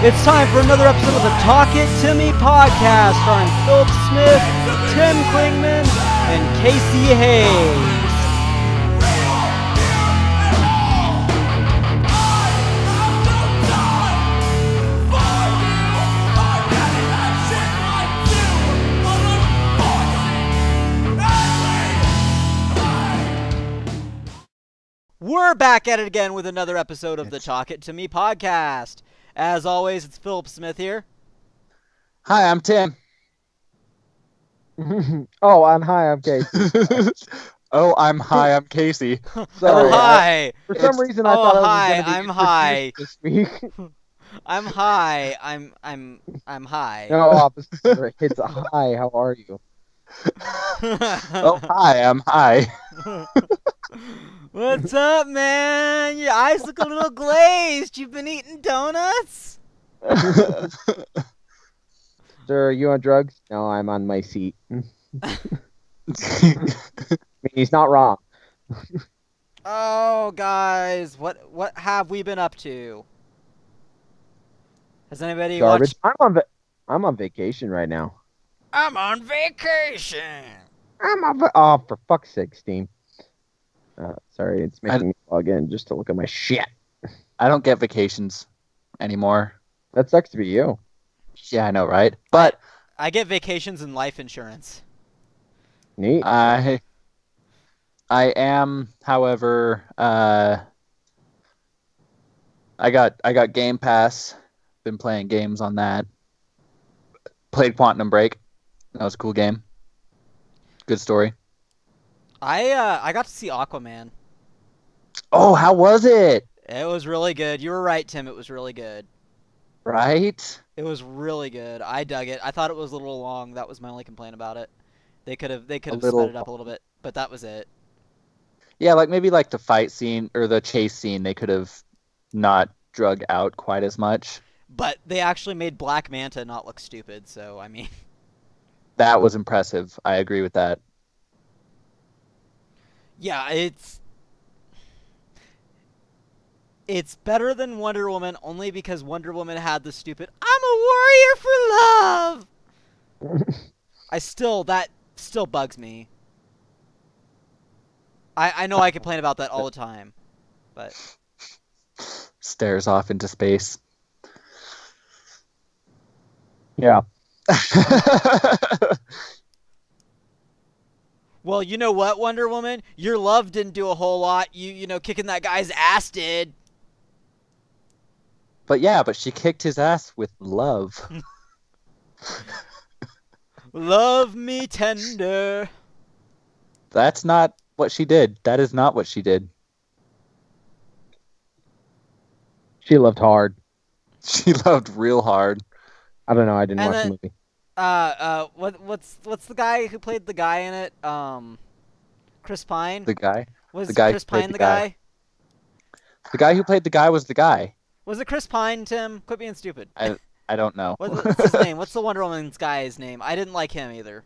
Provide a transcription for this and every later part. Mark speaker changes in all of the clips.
Speaker 1: It's time for another episode of the Talk It To Me podcast, starring Phillip Smith, Tim Klingman, and Casey Hayes. We're back at it again with another episode of the Talk It To Me podcast. As always, it's Phillip Smith here.
Speaker 2: Hi, I'm Tim.
Speaker 3: Hi, I'm Casey.
Speaker 2: I'm Casey.
Speaker 3: Sorry,
Speaker 1: Hi.
Speaker 3: For some reason, I thought
Speaker 1: I'm high.
Speaker 3: this week.
Speaker 1: I'm high. I'm high.
Speaker 3: No, opposite. It's hi. How are you?
Speaker 2: Hi, I'm high.
Speaker 1: What's up, man? Your eyes look a little glazed. You've been eating donuts?
Speaker 3: Sir, are you on drugs? No, I'm on my seat. I mean, he's not wrong.
Speaker 1: Oh, guys, what have we been up to? Has anybody
Speaker 3: Garbage.
Speaker 1: watched?
Speaker 3: I'm on vacation right now.
Speaker 1: I'm on vacation.
Speaker 3: Oh, for fuck's sake, Steam. Sorry, it's making me log in just to look at my shit.
Speaker 2: I don't get vacations anymore.
Speaker 3: That sucks to be you.
Speaker 2: Yeah, I know, right? But
Speaker 1: I get vacations and life insurance.
Speaker 3: Neat.
Speaker 2: I am, however, I got Game Pass. Been playing games on that. Played Quantum Break. That was a cool game. Good story.
Speaker 1: I got to see Aquaman.
Speaker 2: Oh, how was it?
Speaker 1: It was really good. You were right, Tim. It was really good.
Speaker 2: Right?
Speaker 1: It was really good. I dug it. I thought it was a little long. That was my only complaint about it. They could have sped it up a little bit, but that was it.
Speaker 2: Yeah, maybe the fight scene or the chase scene, they could have not drug out quite as much.
Speaker 1: But they actually made Black Manta not look stupid, so I mean.
Speaker 2: That was impressive. I agree with that.
Speaker 1: Yeah, it's better than Wonder Woman only because Wonder Woman had the stupid "I'm a warrior for love." That still bugs me. I know I complain about that all the time, but
Speaker 2: stares off into space.
Speaker 3: Yeah.
Speaker 1: Well, you know what, Wonder Woman? Your love didn't do a whole lot. You know, kicking that guy's ass did.
Speaker 2: But she kicked his ass with love.
Speaker 1: Love me tender.
Speaker 2: That's not what she did. That is not what she did.
Speaker 3: She loved hard.
Speaker 2: She loved real hard.
Speaker 3: I don't know. I didn't watch the movie.
Speaker 1: What's the guy who played the guy in it? Chris Pine?
Speaker 2: The guy?
Speaker 1: Was
Speaker 2: the guy
Speaker 1: Chris Pine the guy?
Speaker 2: The guy who played the guy was the guy.
Speaker 1: Was it Chris Pine, Tim? Quit being stupid.
Speaker 2: I don't know.
Speaker 1: What's his name? What's the Wonder Woman's guy's name? I didn't like him either.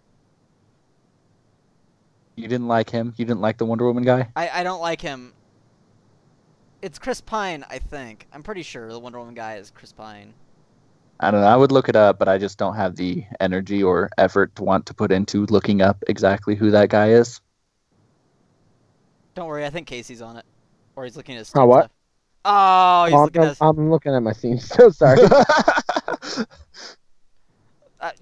Speaker 2: You didn't like him? You didn't like the Wonder Woman guy?
Speaker 1: I don't like him. It's Chris Pine, I think. I'm pretty sure the Wonder Woman guy is Chris Pine.
Speaker 2: I don't know. I would look it up, but I just don't have the energy or effort to want to put into looking up exactly who that guy is.
Speaker 1: Don't worry, I think Casey's on it. Or he's looking at his
Speaker 3: Oh, what?
Speaker 1: stuff. Oh, he's looking at his...
Speaker 3: I'm looking at my scene. So sorry.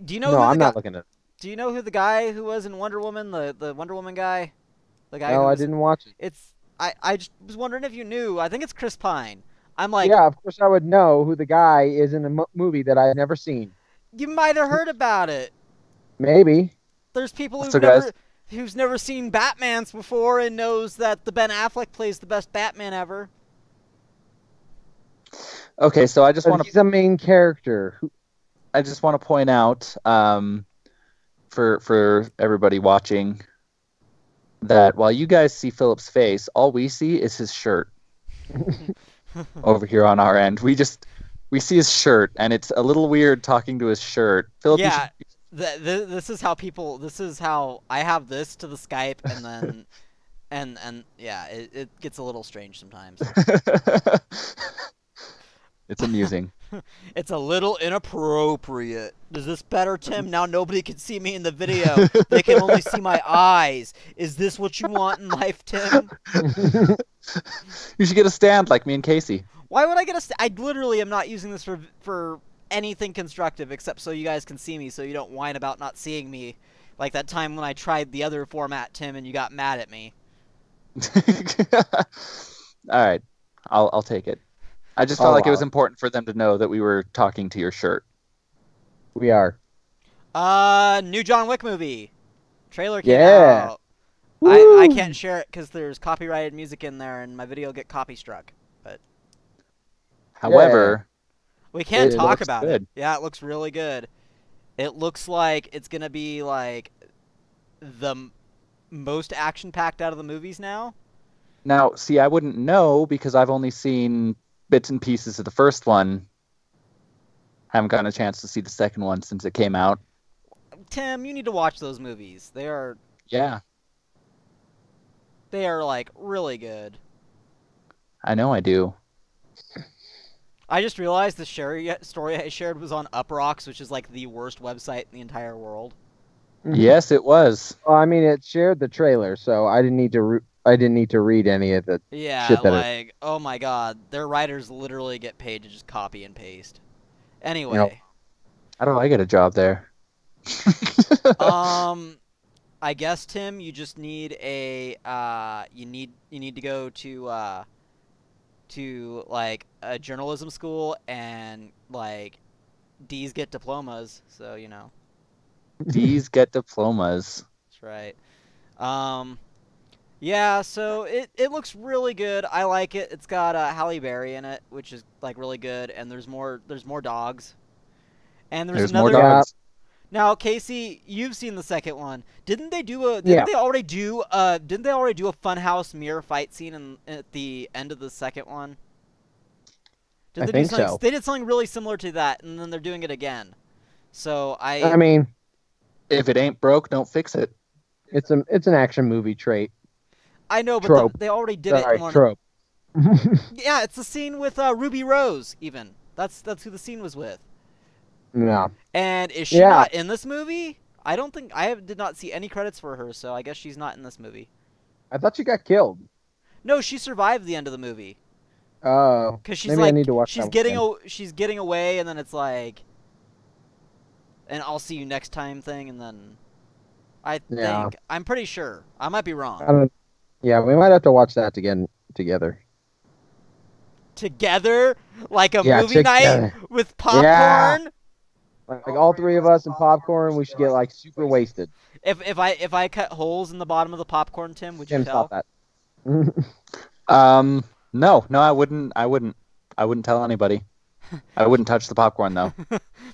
Speaker 1: Do you know
Speaker 3: no,
Speaker 1: who
Speaker 3: I'm not looking at.
Speaker 1: Do you know who the guy who was in Wonder Woman, the Wonder Woman guy? The guy.
Speaker 3: No, I didn't watch it.
Speaker 1: I just was wondering if you knew. I think it's Chris Pine. I'm like,
Speaker 3: yeah, of course I would know who the guy is in a movie that I've never seen.
Speaker 1: You might have heard about it.
Speaker 3: Maybe.
Speaker 1: There's people
Speaker 2: So
Speaker 1: who's never seen Batman's before and knows that the Ben Affleck plays the best Batman ever.
Speaker 2: Okay, so I just want to...
Speaker 3: He's a main character.
Speaker 2: I just want to point out, for everybody watching, that while you guys see Phillip's face, all we see is his shirt. Over here on our end, we see his shirt, and it's a little weird talking to his shirt. Phillip,
Speaker 1: yeah, this is how people. This is how I have this to the Skype, and then, and yeah, it gets a little strange sometimes.
Speaker 2: It's amusing.
Speaker 1: It's a little inappropriate. Is this better, Tim? Now nobody can see me in the video. They can only see my eyes. Is this what you want in life, Tim?
Speaker 2: You should get a stand like me and Casey.
Speaker 1: Why would I get a stand? I literally am not using this for anything constructive except so you guys can see me, so you don't whine about not seeing me. Like that time when I tried the other format, Tim, and you got mad at me.
Speaker 2: All right, I'll take it. I just felt like it was important for them to know that we were talking to your shirt.
Speaker 3: We are.
Speaker 1: New John Wick movie. Trailer came out. I can't share it because there's copyrighted music in there and my video will get copy struck. But
Speaker 2: however,
Speaker 1: we can talk about it. Yeah, it looks really good. It looks like it's gonna be like the most action-packed out of the movies now.
Speaker 2: Now, see, I wouldn't know because I've only seen bits and pieces of the first one. Haven't gotten a chance to see the second one since it came out.
Speaker 1: Tim, you need to watch those movies. They are like really good.
Speaker 2: I know I do.
Speaker 1: I just realized the story I shared was on Uprocks, which is like the worst website in the entire world.
Speaker 2: Yes, it was.
Speaker 3: Well, I mean, it shared the trailer, so I didn't need to read any of the shit that
Speaker 1: like, oh my god, their writers literally get paid to just copy and paste. Anyway.
Speaker 2: How do I get a job there?
Speaker 1: I guess, Tim, you just need a you need to go to like a journalism school, and like D's get diplomas, so you know.
Speaker 2: D's get diplomas.
Speaker 1: That's right. Yeah, so it looks really good. I like it. It's got Halle Berry in it, which is like really good, and there's more dogs. And there's another
Speaker 2: more dogs.
Speaker 1: Now, Casey, you've seen the second one. Didn't they already do a funhouse mirror fight scene at the end of the second one?
Speaker 3: I think so.
Speaker 1: They did something really similar to that, and then they're doing it again. So
Speaker 3: I mean,
Speaker 2: if it ain't broke, don't fix it.
Speaker 3: It's an action movie trait.
Speaker 1: I know, but they already did it.
Speaker 3: Trope.
Speaker 1: Yeah, it's the scene with Ruby Rose. Even that's who the scene was with.
Speaker 3: Yeah.
Speaker 1: And is she not in this movie? I don't think did not see any credits for her, so I guess she's not in this movie.
Speaker 3: I thought she got killed.
Speaker 1: No, she survived the end of the movie.
Speaker 3: Oh.
Speaker 1: Because she's
Speaker 3: maybe
Speaker 1: like,
Speaker 3: I need to watch
Speaker 1: she's getting away, and then it's like, and I'll see you next time thing, and then I'm pretty sure. I might be wrong.
Speaker 3: Yeah, we might have to watch that again together.
Speaker 1: Together? Like a movie night with popcorn?
Speaker 3: Yeah. Like all three of us and popcorn, we should get like super wasted.
Speaker 1: If I cut holes in the bottom of the popcorn, Tim, would you tell?
Speaker 3: Stop that.
Speaker 2: No, I wouldn't tell anybody. I wouldn't touch the popcorn though.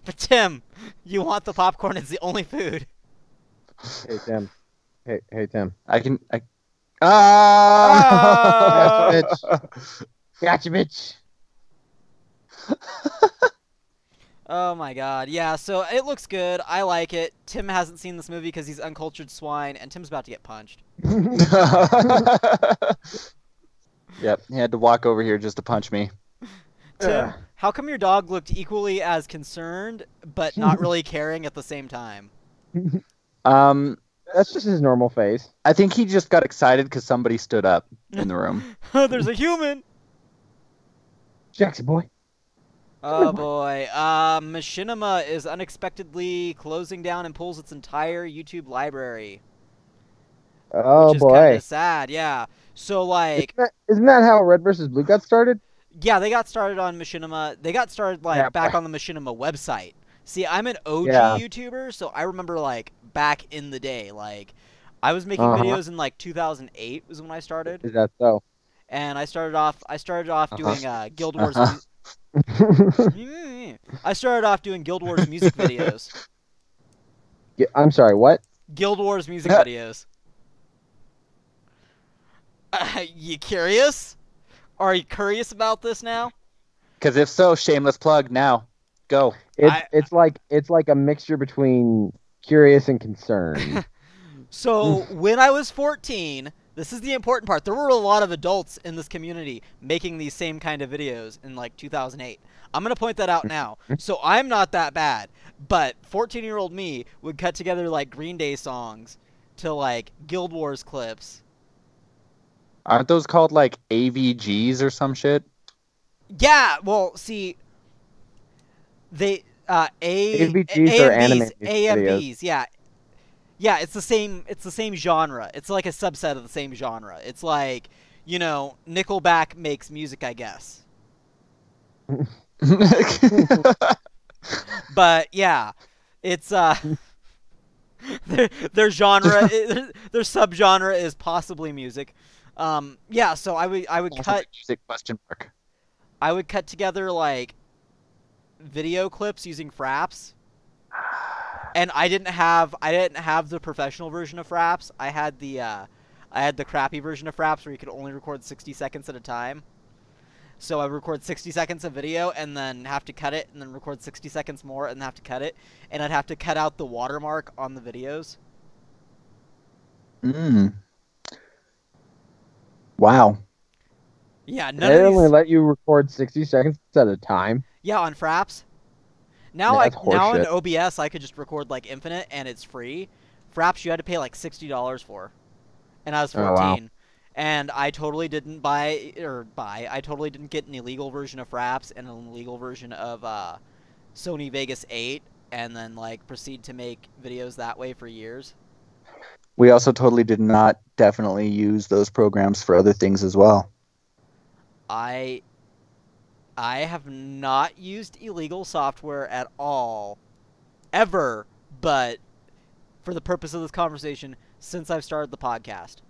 Speaker 1: But Tim, you want the popcorn? It's the only food.
Speaker 3: Hey Tim. Hey Tim.
Speaker 2: Ah!
Speaker 3: Gotcha, bitch.
Speaker 1: Oh my god, yeah, so it looks good. I like it. Tim hasn't seen this movie because he's uncultured swine, and Tim's about to get punched.
Speaker 2: Yep, he had to walk over here just to punch me.
Speaker 1: Tim, how come your dog looked equally as concerned, but not really caring at the same time?
Speaker 3: That's just his normal face.
Speaker 2: I think he just got excited because somebody stood up in the room.
Speaker 1: There's a human!
Speaker 3: Jackson boy.
Speaker 1: Oh boy. Machinima is unexpectedly closing down and pulls its entire YouTube library.
Speaker 3: Oh
Speaker 1: which is
Speaker 3: boy.
Speaker 1: Kind of sad, yeah. So like,
Speaker 3: isn't that how Red vs. Blue got started?
Speaker 1: Yeah, they got started on Machinima. They got started like back on the Machinima website. See, I'm an OG YouTuber, so I remember like back in the day, like I was making videos in like 2008 was when I started.
Speaker 3: Is that so?
Speaker 1: And I started off doing Guild Wars. I started off doing Guild Wars music videos.
Speaker 3: I'm sorry, what?
Speaker 1: Guild Wars music videos. You curious? Are you curious about this now?
Speaker 2: Because if so, shameless plug now. Go.
Speaker 3: It's like a mixture between curious and concerned.
Speaker 1: So when I was 14, This is the important part. There were a lot of adults in this community making these same kind of videos in like 2008. I'm going to point that out now. So I'm not that bad, but 14-year-old me would cut together like Green Day songs to like Guild Wars clips.
Speaker 2: Aren't those called like AVGs or some shit?
Speaker 1: Yeah, well, see, they
Speaker 3: AVGs are animated
Speaker 1: AMVs,
Speaker 3: videos.
Speaker 1: yeah. Yeah, it's the same genre. It's like a subset of the same genre. It's like, you know, Nickelback makes music, I guess. But yeah, it's their genre their subgenre is possibly music. Yeah, so I would cut
Speaker 2: music question mark.
Speaker 1: I would cut together like video clips using Fraps. And I didn't have the professional version of Fraps. I had the crappy version of Fraps where you could only record 60 seconds at a time. So I would record 60 seconds of video and then have to cut it and then record 60 seconds more and then have to cut it, and I'd have to cut out the watermark on the videos.
Speaker 2: Wow.
Speaker 1: Yeah,
Speaker 3: They only let you record 60 seconds at a time.
Speaker 1: Yeah, on Fraps. Now
Speaker 3: That's
Speaker 1: in OBS I could just record like infinite and it's free. Fraps you had to pay like $60 for, and I was 14,
Speaker 3: wow.
Speaker 1: and I totally didn't I totally didn't get an illegal version of Fraps and an illegal version of Sony Vegas 8, and then like proceed to make videos that way for years.
Speaker 2: We also totally did not definitely use those programs for other things as well.
Speaker 1: I have not used illegal software at all, ever, but for the purpose of this conversation, since I've started the podcast.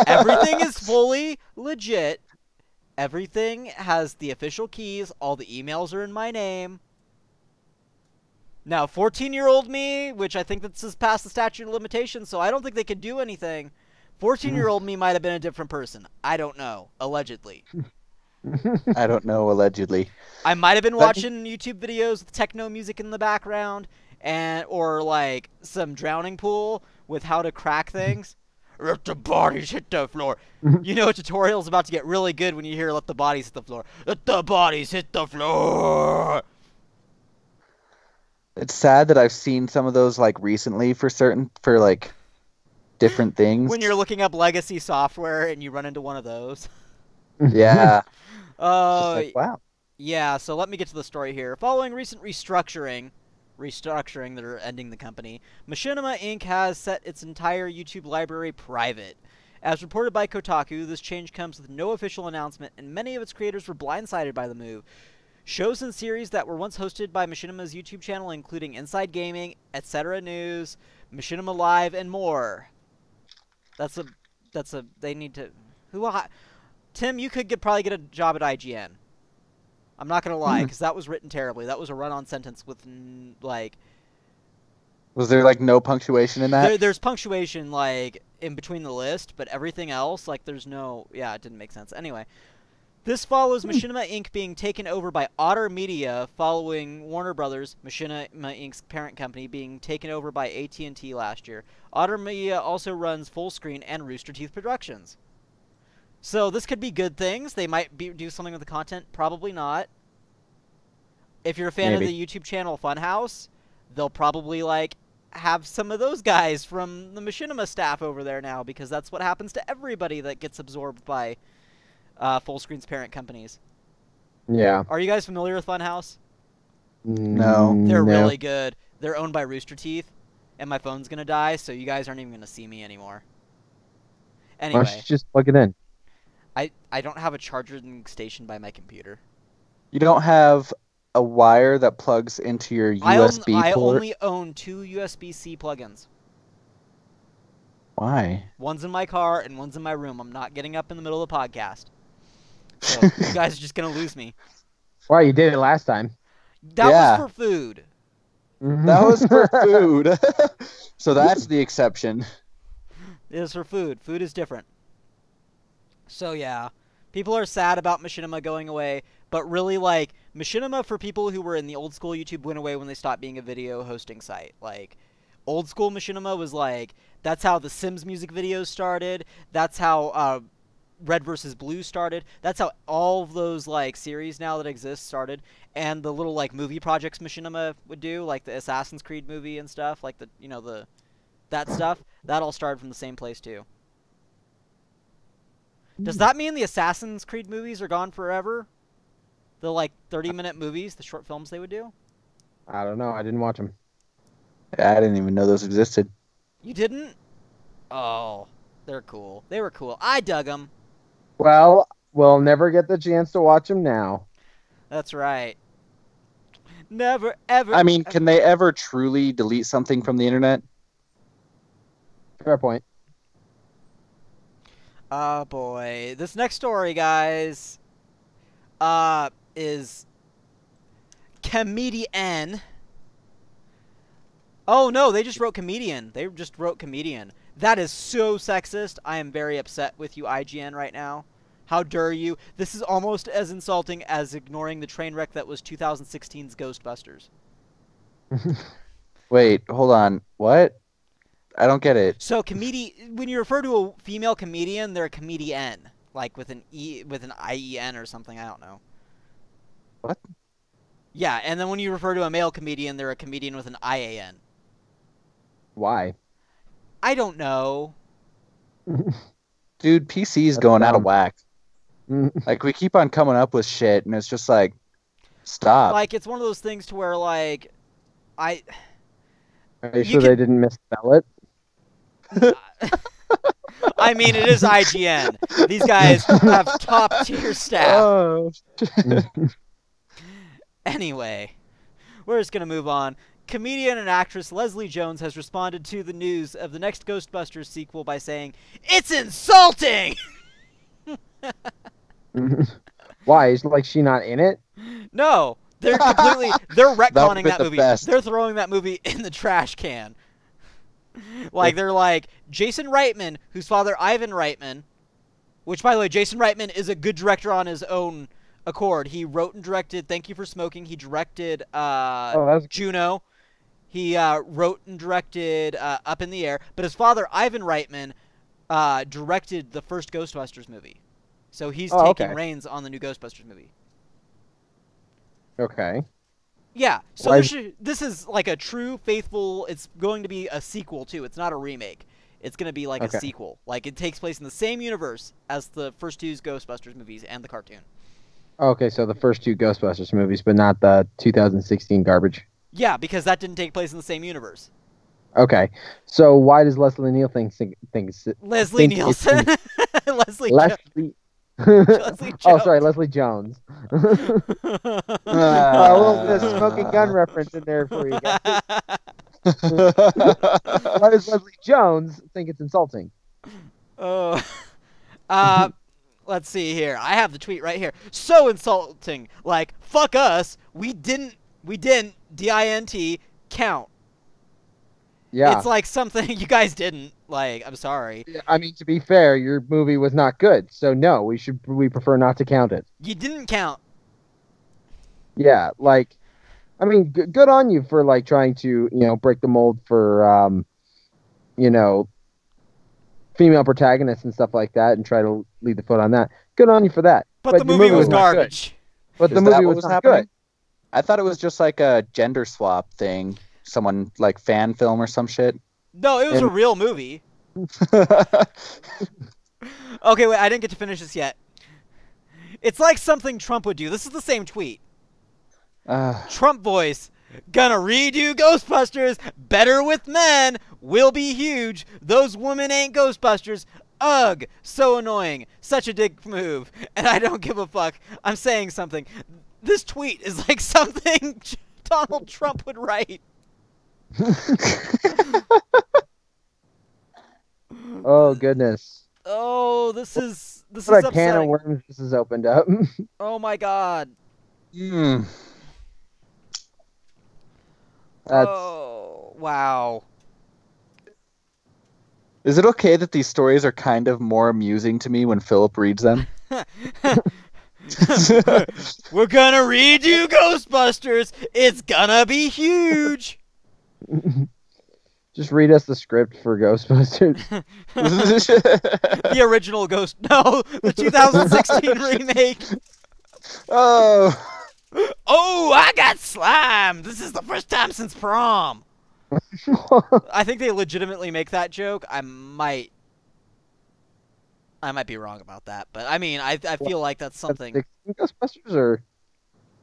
Speaker 1: Everything is fully legit. Everything has the official keys. All the emails are in my name. Now, 14-year-old me, which I think this is past the statute of limitations, so I don't think they could do anything. 14-year-old me might have been a different person. I don't know. Allegedly.
Speaker 2: I don't know, allegedly.
Speaker 1: I might have been watching YouTube videos with techno music in the background, or like some drowning pool with how to crack things. Let the bodies hit the floor. You know, a tutorial's about to get really good when you hear "let the bodies hit the floor." Let the bodies hit the floor.
Speaker 2: It's sad that I've seen some of those like recently for like different things.
Speaker 1: When you're looking up legacy software and you run into one of those.
Speaker 2: Yeah.
Speaker 1: Oh,
Speaker 2: like, wow.
Speaker 1: Yeah, so let me get to the story here. Following recent restructuring that are ending the company, Machinima Inc. has set its entire YouTube library private. As reported by Kotaku, this change comes with no official announcement, and many of its creators were blindsided by the move. Shows and series that were once hosted by Machinima's YouTube channel, including Inside Gaming, Etc. News, Machinima Live, and more. They need to... Tim, you could probably get a job at IGN. I'm not going to lie, because that was written terribly. That was a run-on sentence with, like...
Speaker 2: Was there, like, no punctuation in that?
Speaker 1: There's punctuation, like, in between the list, but everything else, like, there's no... Yeah, it didn't make sense. Anyway, this follows Machinima Inc. being taken over by Otter Media, following Warner Brothers, Machinima Inc.'s parent company, being taken over by AT&T last year. Otter Media also runs Fullscreen and Rooster Teeth Productions. So this could be good things. They might do something with the content. Probably not. If you're a fan of the YouTube channel Funhouse, they'll probably, like, have some of those guys from the Machinima staff over there now, because that's what happens to everybody that gets absorbed by Fullscreen's parent companies.
Speaker 3: Yeah.
Speaker 1: Are you guys familiar with Funhouse?
Speaker 2: No.
Speaker 1: They're really good. They're owned by Rooster Teeth, and my phone's going to die, so you guys aren't even going to see me anymore. Anyway.
Speaker 3: Why don't you just plug it in?
Speaker 1: I don't have a charging station by my computer.
Speaker 2: You don't have a wire that plugs into your USB port?
Speaker 1: I only own 2 USB-C plugins.
Speaker 2: Why?
Speaker 1: One's in my car and one's in my room. I'm not getting up in the middle of the podcast. So you guys are just going to lose me.
Speaker 3: Why, you did it last time.
Speaker 1: That was for food.
Speaker 2: That was for food. So that's the exception.
Speaker 1: It is for food. Food is different. So yeah, people are sad about Machinima going away, but really, like, Machinima for people who were in the old school YouTube went away when they stopped being a video hosting site. Like, old school machinima was like, that's how the Sims music videos started. That's how Red vs. Blue started. That's how all of those like series now that exist started. And the little like movie projects machinima would do, like the Assassin's Creed movie and stuff, like the that stuff, that all started from the same place too. Does that mean the Assassin's Creed movies are gone forever? The like 30-minute movies, the short films they would do?
Speaker 3: I don't know. I didn't watch them.
Speaker 2: I didn't even know those existed.
Speaker 1: You didn't? Oh, they're cool. They were cool. I dug them.
Speaker 3: Well, we'll never get the chance to watch them now.
Speaker 1: That's right. Never, ever.
Speaker 2: I mean,
Speaker 1: ever.
Speaker 2: can they ever truly delete something from the internet?
Speaker 3: Fair point.
Speaker 1: Oh boy, this next story, guys, is comedian. Oh no, they just wrote comedian. They just wrote comedian. That is so sexist. I am very upset with you, IGN, right now. How dare you? This is almost as insulting as ignoring the train wreck that was 2016's Ghostbusters.
Speaker 2: Wait, hold on. What? I don't get it.
Speaker 1: So when you refer to a female comedian, they're a comedian, like with an IEN or something. I don't know.
Speaker 2: What?
Speaker 1: Yeah, and then when you refer to a male comedian, they're a comedian with an IAN.
Speaker 3: Why?
Speaker 1: I don't know.
Speaker 2: Dude, PC's going out of whack. Like, we keep on coming up with shit, and it's just like, stop.
Speaker 1: Like, it's one of those things to where, like,
Speaker 3: Are you sure they didn't misspell it?
Speaker 1: I mean, it is IGN. These guys have top-tier staff.
Speaker 2: Oh.
Speaker 1: Anyway, we're just going to move on. Comedian and actress Leslie Jones has responded to the news of the next Ghostbusters sequel by saying, "It's insulting!"
Speaker 3: Why? Is like she not in it?
Speaker 1: No, they're retconning that movie.
Speaker 2: Best.
Speaker 1: They're throwing that movie in the trash can. Like, they're like, Jason Reitman, whose father Ivan Reitman, which, by the way, Jason Reitman is a good director on his own accord. He wrote and directed Thank You for Smoking. He directed Juno. He wrote and directed Up in the Air. But his father, Ivan Reitman, directed the first Ghostbusters movie. So he's taking reins on the new Ghostbusters movie.
Speaker 3: Okay.
Speaker 1: Yeah, so this is like a true, faithful, it's going to be a sequel, too. It's not a remake. It's going to be like a sequel. Like, it takes place in the same universe as the first two Ghostbusters movies and the cartoon.
Speaker 3: Okay, so the first two Ghostbusters movies, but not the 2016 garbage.
Speaker 1: Yeah, because that didn't take place in the same universe.
Speaker 3: Okay, so why does Leslie Nielsen think
Speaker 1: Leslie Nielsen? Leslie Jones.
Speaker 3: Oh, sorry, Leslie Jones. A little bit of smoking gun reference in there for you guys. Why does Leslie Jones think it's insulting?
Speaker 1: Oh, let's see here. I have the tweet right here. So insulting. Like, fuck us. We didn't, D-I-N-T, count.
Speaker 3: Yeah.
Speaker 1: It's like something you guys didn't. Like, I'm sorry.
Speaker 3: I mean, to be fair, your movie was not good. So, no, we prefer not to count it.
Speaker 1: You didn't count.
Speaker 3: Yeah, like, I mean, good on you for, like, trying to, break the mold for, female protagonists and stuff like that and try to lead the foot on that. Good on you for that.
Speaker 1: But the movie was garbage.
Speaker 3: But the movie was not good.
Speaker 2: I thought it was just like a gender swap thing. Someone, like, fan film or some shit.
Speaker 1: No, it was a real movie. Okay, wait, I didn't get to finish this yet. It's like something Trump would do. This is the same tweet. Trump voice. Gonna redo Ghostbusters. Better with men. Will be huge. Those women ain't Ghostbusters. Ugh. So annoying. Such a dick move. And I don't give a fuck. I'm saying something. This tweet is like something Donald Trump would write.
Speaker 3: Oh goodness.
Speaker 1: Oh, this is
Speaker 3: what a
Speaker 1: upsetting.
Speaker 3: can of worms this has opened up.
Speaker 1: Oh my god. Oh, wow.
Speaker 2: Is it okay that these stories are kind of more amusing to me when Philip reads them?
Speaker 1: We're gonna redo Ghostbusters. It's gonna be huge.
Speaker 3: Just read us the script for Ghostbusters.
Speaker 1: The original Ghost. No, the 2016 remake.
Speaker 2: Oh.
Speaker 1: Oh, I got slimed. This is the first time since prom. I think they legitimately make that joke. I might be wrong about that, but I mean, I feel like that's something.
Speaker 3: Ghostbusters or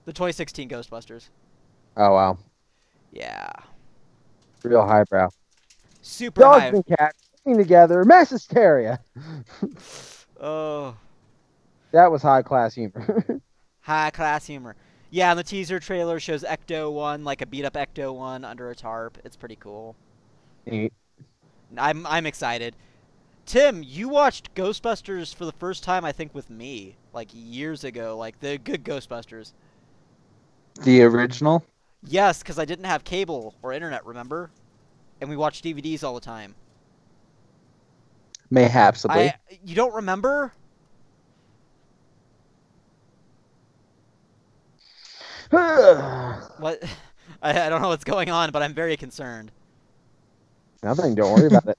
Speaker 1: the 2016 Ghostbusters.
Speaker 3: Oh wow,
Speaker 1: yeah,
Speaker 3: real highbrow.
Speaker 1: Super
Speaker 3: Dogs
Speaker 1: high.
Speaker 3: and cats living together, mass hysteria.
Speaker 1: Oh,
Speaker 3: that was high class humor.
Speaker 1: High class humor. Yeah, and the teaser trailer shows Ecto-1, like a beat-up Ecto-1 under a tarp. It's pretty cool.
Speaker 3: Neat.
Speaker 1: I'm excited. Tim, you watched Ghostbusters for the first time, I think, with me, like years ago, like the good Ghostbusters.
Speaker 2: The original?
Speaker 1: Yes, because I didn't have cable or internet, remember? And we watched DVDs all the time.
Speaker 2: Mayhapsably.
Speaker 1: You don't remember? What? I don't know what's going on, but I'm very concerned.
Speaker 3: Nothing, don't worry about it.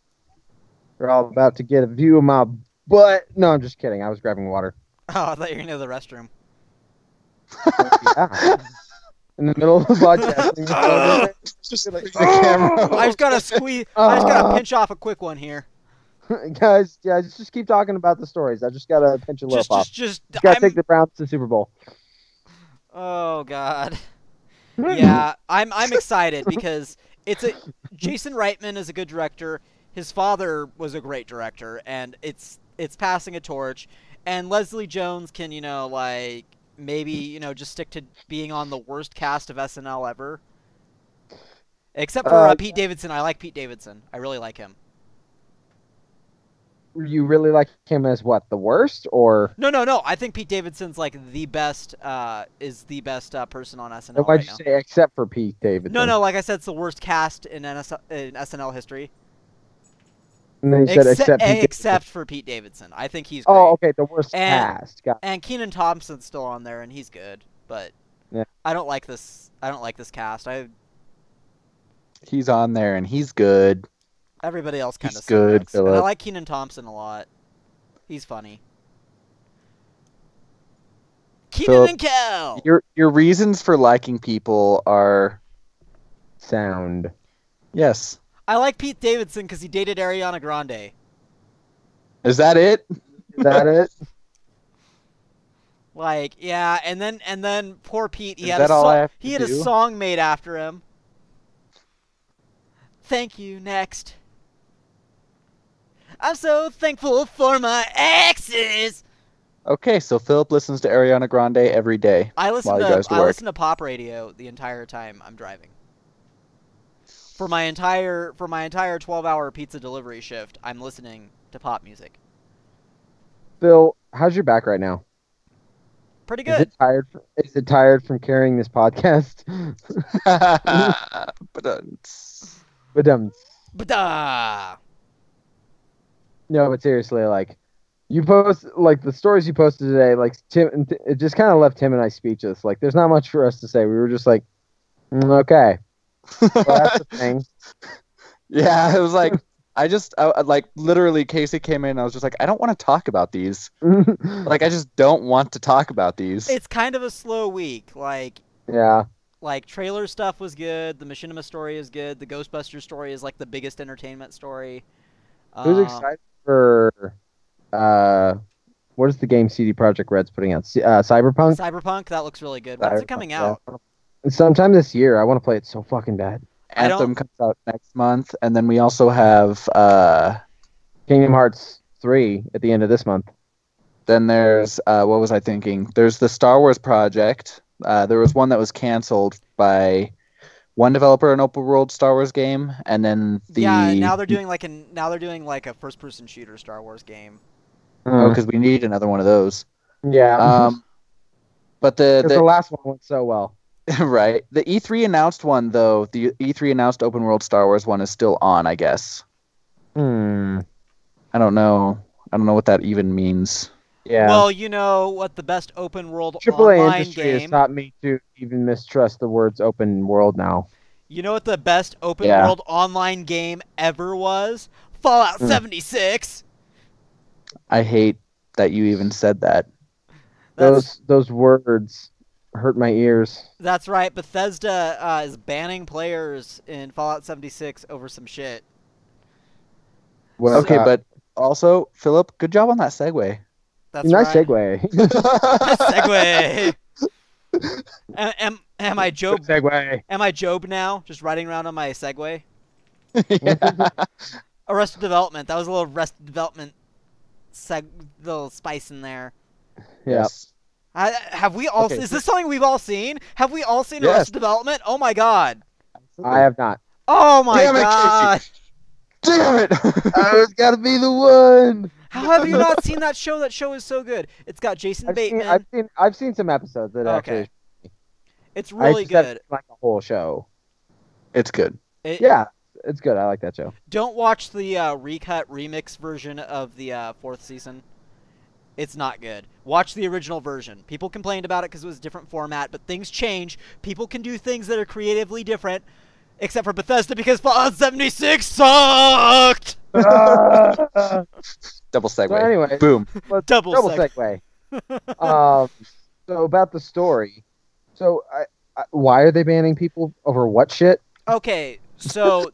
Speaker 3: We're all about to get a view of my butt. No, I'm just kidding. I was grabbing water.
Speaker 1: Oh, I thought you were going to the restroom.
Speaker 3: Yeah. In the middle of the podcast.
Speaker 2: Just like the camera.
Speaker 1: I just got to squeeze. I just got to pinch off a quick one here.
Speaker 3: Guys, just keep talking about the stories. I just got to pinch a little off.
Speaker 1: Just
Speaker 3: got to take the Browns to the Super Bowl.
Speaker 1: Oh God. Yeah, I'm excited because Jason Reitman is a good director. His father was a great director, and it's passing a torch. And Leslie Jones can, like maybe, just stick to being on the worst cast of SNL ever. Except for Pete Davidson. I like Pete Davidson. I really like him.
Speaker 3: You really like him as what, the worst, or?
Speaker 1: No. I think Pete Davidson's like the best, is the best person on SNL
Speaker 3: why'd
Speaker 1: right
Speaker 3: you
Speaker 1: now.
Speaker 3: say except for Pete Davidson?
Speaker 1: No, like I said, it's the worst cast in SNL history.
Speaker 3: And then you said
Speaker 1: except for Pete Davidson. I think he's great.
Speaker 3: Oh, okay, the worst cast.
Speaker 1: And Kenan Thompson's still on there, and he's good, but
Speaker 3: yeah.
Speaker 1: I don't like this cast.
Speaker 2: He's on there, and he's good.
Speaker 1: Everybody else kind of sucks.
Speaker 2: Good,
Speaker 1: and I like Kenan Thompson a lot. He's funny. Kenan and Kel!
Speaker 2: Your reasons for liking people are...
Speaker 3: sound.
Speaker 2: Yes.
Speaker 1: I like Pete Davidson because he dated Ariana Grande.
Speaker 2: Is that it?
Speaker 3: Is that it?
Speaker 1: Like, yeah, and then poor Pete, he
Speaker 2: Is
Speaker 1: had
Speaker 2: that all I have
Speaker 1: he
Speaker 2: to
Speaker 1: had a
Speaker 2: do?
Speaker 1: song made after him. Thank you, next. I'm so thankful for my exes.
Speaker 2: Okay, so Phillip listens to Ariana Grande every day.
Speaker 1: I listen to pop radio the entire time I'm driving. For my entire 12-hour pizza delivery shift, I'm listening to pop music.
Speaker 3: Phil, how's your back right now?
Speaker 1: Pretty good.
Speaker 3: Is it tired from carrying this podcast? No, but seriously, like, you post, like, the stories you posted today, like, Tim, it just kind of left Tim and I speechless. Like, there's not much for us to say. We were just like, okay. Well, that's the thing.
Speaker 2: Yeah, it was like, like, literally, Casey came in and I was just like, I don't want to talk about these. Like, I just don't want to talk about these.
Speaker 1: It's kind of a slow week. Like,
Speaker 3: yeah.
Speaker 1: Like, trailer stuff was good. The Machinima story is good. The Ghostbusters story is, like, the biggest entertainment story.
Speaker 3: Who's excited for, what is the game CD Projekt Red's putting out? Cyberpunk?
Speaker 1: Cyberpunk? That looks really good. When's it coming out?
Speaker 3: Yeah. Sometime this year. I want to play it so fucking bad.
Speaker 2: Anthem comes out next month, and then we also have
Speaker 3: Kingdom Hearts 3 at the end of this month.
Speaker 2: Then there's, what was I thinking? There's the Star Wars project. There was one that was canceled by one developer, an open world Star Wars game, and then
Speaker 1: now they're doing like a first person shooter Star Wars game.
Speaker 2: Oh, because we need another one of those.
Speaker 3: Yeah.
Speaker 2: But the
Speaker 3: last one went so well.
Speaker 2: Right. The E3 announced one, though. The E3 announced open world Star Wars one is still on, I guess. I don't know. I don't know what that even means.
Speaker 3: Yeah.
Speaker 1: Well, you know what the best open world
Speaker 3: AAA
Speaker 1: online
Speaker 3: industry
Speaker 1: game
Speaker 3: has taught me to even mistrust the words open world now.
Speaker 1: You know what the best open world online game ever was? Fallout 76.
Speaker 2: I hate that you even said that.
Speaker 3: Those words hurt my ears.
Speaker 1: That's right. Bethesda is banning players in Fallout 76 over some shit.
Speaker 3: Well,
Speaker 2: okay, but also, Philip, good job on that segue.
Speaker 1: That's
Speaker 3: nice
Speaker 1: right.
Speaker 3: segue.
Speaker 1: Nice segue. Am I Job?
Speaker 3: Good segue.
Speaker 1: Am I Job now? Just riding around on my Segway?
Speaker 2: Yeah.
Speaker 1: Arrested Development. That was a little Arrested Development little spice in there.
Speaker 3: Yes.
Speaker 1: Have we all?
Speaker 3: Okay.
Speaker 1: Is this something we've all seen? Have we all seen Arrested Development? Oh my god!
Speaker 3: I have not.
Speaker 1: Oh my
Speaker 2: Damn it,
Speaker 1: god!
Speaker 2: Casey. Damn it!
Speaker 3: I was gotta be the one.
Speaker 1: How have you not seen that show? That show is so good. It's got Jason Bateman.
Speaker 3: I've seen some episodes that
Speaker 1: Okay.
Speaker 3: actually.
Speaker 1: It's really good.
Speaker 3: Like the whole show.
Speaker 2: It's good.
Speaker 3: Yeah, it's good. I like that show.
Speaker 1: Don't watch the recut remix version of the 4th season. It's not good. Watch the original version. People complained about it because it was a different format, but things change. People can do things that are creatively different, except for Bethesda because Fallout 76 sucked!
Speaker 2: Double segue.
Speaker 3: So anyway,
Speaker 2: Boom.
Speaker 1: Double
Speaker 3: segue. So about the story. So why are they banning people over what shit?
Speaker 1: Okay, so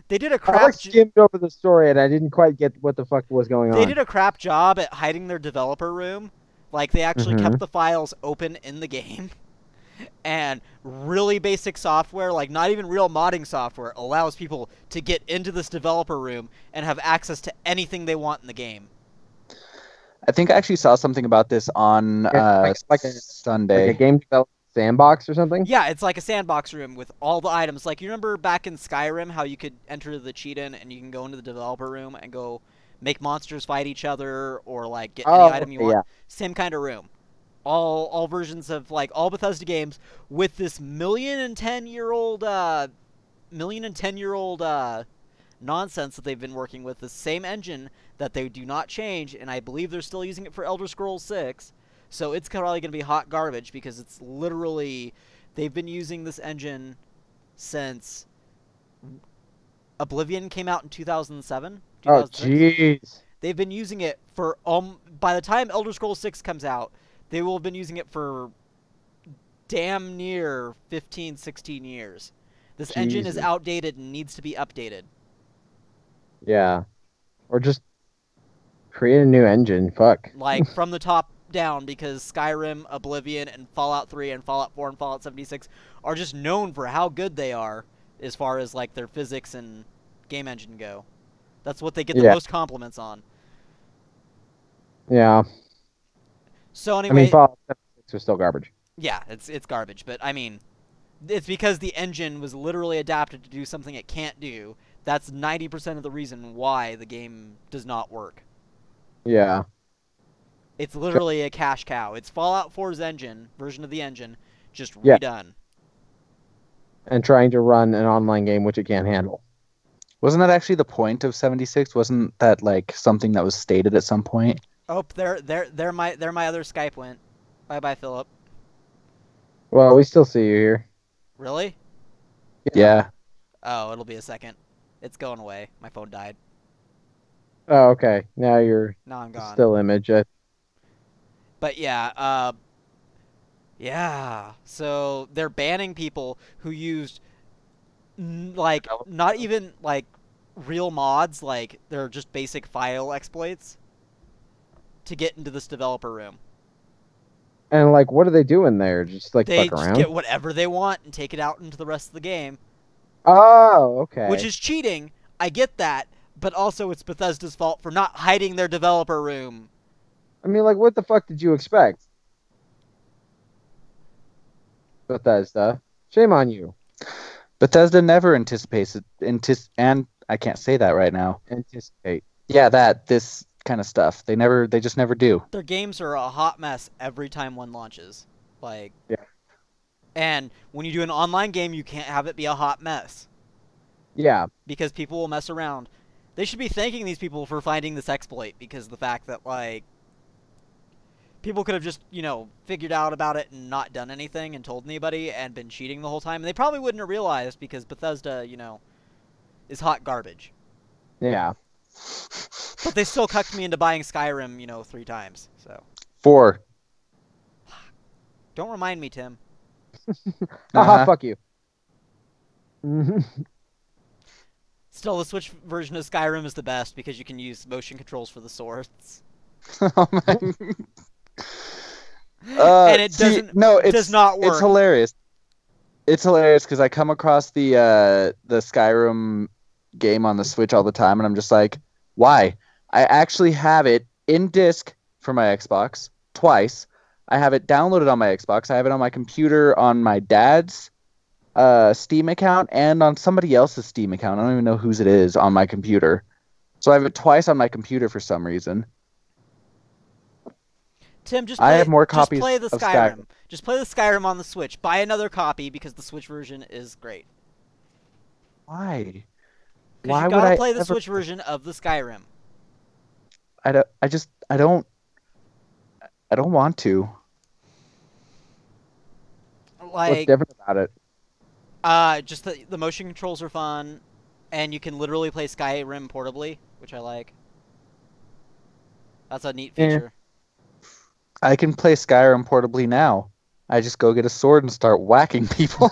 Speaker 1: they did a
Speaker 3: I
Speaker 1: crap.
Speaker 3: skimmed over the story and I didn't quite get what the fuck was going on.
Speaker 1: They did a crap job at hiding their developer room. Like they actually kept the files open in the game, and really basic software, like not even real modding software, allows people to get into this developer room and have access to anything they want in the game.
Speaker 2: I think I actually saw something about this on Sunday.
Speaker 3: Like a game development sandbox or something?
Speaker 1: Yeah, it's like a sandbox room with all the items. Like, you remember back in Skyrim how you could enter the cheat-in and you can go into the developer room and go make monsters fight each other or, like, get any item you want?
Speaker 3: Yeah.
Speaker 1: Same kind of room. All versions of, like, all Bethesda games with this million and 10-year-old nonsense that they've been working with, the same engine that they do not change, and I believe they're still using it for Elder Scrolls 6. So it's probably going to be hot garbage because it's literally... They've been using this engine since Oblivion came out in 2007.
Speaker 3: Oh, jeez.
Speaker 1: They've been using it for... by the time Elder Scrolls 6 comes out, they will have been using it for damn near 15, 16 years. This engine is outdated and needs to be updated.
Speaker 3: Yeah. Or just create a new engine. Fuck.
Speaker 1: Like, from the top down, because Skyrim, Oblivion, and Fallout 3 and Fallout 4 and Fallout 76 are just known for how good they are as far as, like, their physics and game engine go. That's what they get the most compliments on.
Speaker 3: Yeah.
Speaker 1: So anyway...
Speaker 3: I mean, Fallout 76 was still garbage.
Speaker 1: Yeah, it's garbage, but, I mean, it's because the engine was literally adapted to do something it can't do. That's 90% of the reason why the game does not work.
Speaker 3: Yeah.
Speaker 1: It's literally a cash cow. It's Fallout 4's version of the engine, just redone.
Speaker 3: And trying to run an online game which it can't handle.
Speaker 2: Wasn't that actually the point of 76? Wasn't that like something that was stated at some point?
Speaker 1: Oh, there my other Skype went. Bye, Phillip.
Speaker 3: Well, we still see you here.
Speaker 1: Really?
Speaker 2: Yeah.
Speaker 1: Oh, it'll be a second. It's going away. My phone died.
Speaker 3: Oh, okay. Now
Speaker 1: I'm gone.
Speaker 3: Still image.
Speaker 1: But yeah, yeah. So they're banning people who used like not even like real mods, like they're just basic file exploits to get into this developer room.
Speaker 3: And like, what are they doing there? Just like
Speaker 1: they
Speaker 3: fuck
Speaker 1: just
Speaker 3: around?
Speaker 1: get whatever they want and take it out into the rest of the game.
Speaker 3: Oh, okay.
Speaker 1: Which is cheating. I get that, but also it's Bethesda's fault for not hiding their developer room.
Speaker 3: I mean, like, what the fuck did you expect? Bethesda. Shame on you.
Speaker 2: Bethesda never anticipates and I can't say that right now.
Speaker 3: Anticipate.
Speaker 2: Yeah, this kind of stuff. They just never do.
Speaker 1: Their games are a hot mess every time one launches. Like,
Speaker 3: yeah.
Speaker 1: And when you do an online game, you can't have it be a hot mess.
Speaker 3: Yeah.
Speaker 1: Because people will mess around. They should be thanking these people for finding this exploit, because the fact that, like, People could have just, you know, figured out about it and not done anything and told anybody and been cheating the whole time. And they probably wouldn't have realized because Bethesda, you know, is hot garbage.
Speaker 3: Yeah.
Speaker 1: But they still cucked me into buying Skyrim, you know, 3 times. So
Speaker 2: 4.
Speaker 1: don't remind me, Tim.
Speaker 3: Haha, fuck you.
Speaker 1: Still, the Switch version of Skyrim is the best because you can use motion controls for the swords.
Speaker 2: Oh my.
Speaker 1: And it does not work.
Speaker 2: It's hilarious. It's hilarious because I come across the Skyrim game on the Switch all the time, and I'm just like, why? I actually have it in disc for my Xbox twice. I have it downloaded on my Xbox. I have it on my computer on my dad's Steam account and on somebody else's Steam account. I don't even know whose it is on my computer. So I have it twice on my computer for some reason.
Speaker 1: Tim,
Speaker 2: I have more copies
Speaker 1: just play the
Speaker 2: of
Speaker 1: Skyrim. Just play the Skyrim on the Switch. Buy another copy because the Switch version is great.
Speaker 2: Why?
Speaker 1: Because you gotta play the Switch version of the Skyrim.
Speaker 2: I don't want to.
Speaker 1: Like,
Speaker 3: what's different about it?
Speaker 1: Just the motion controls are fun, and you can literally play Skyrim portably, which I like. That's a neat feature.
Speaker 2: I can play Skyrim portably now. I just go get a sword and start whacking people.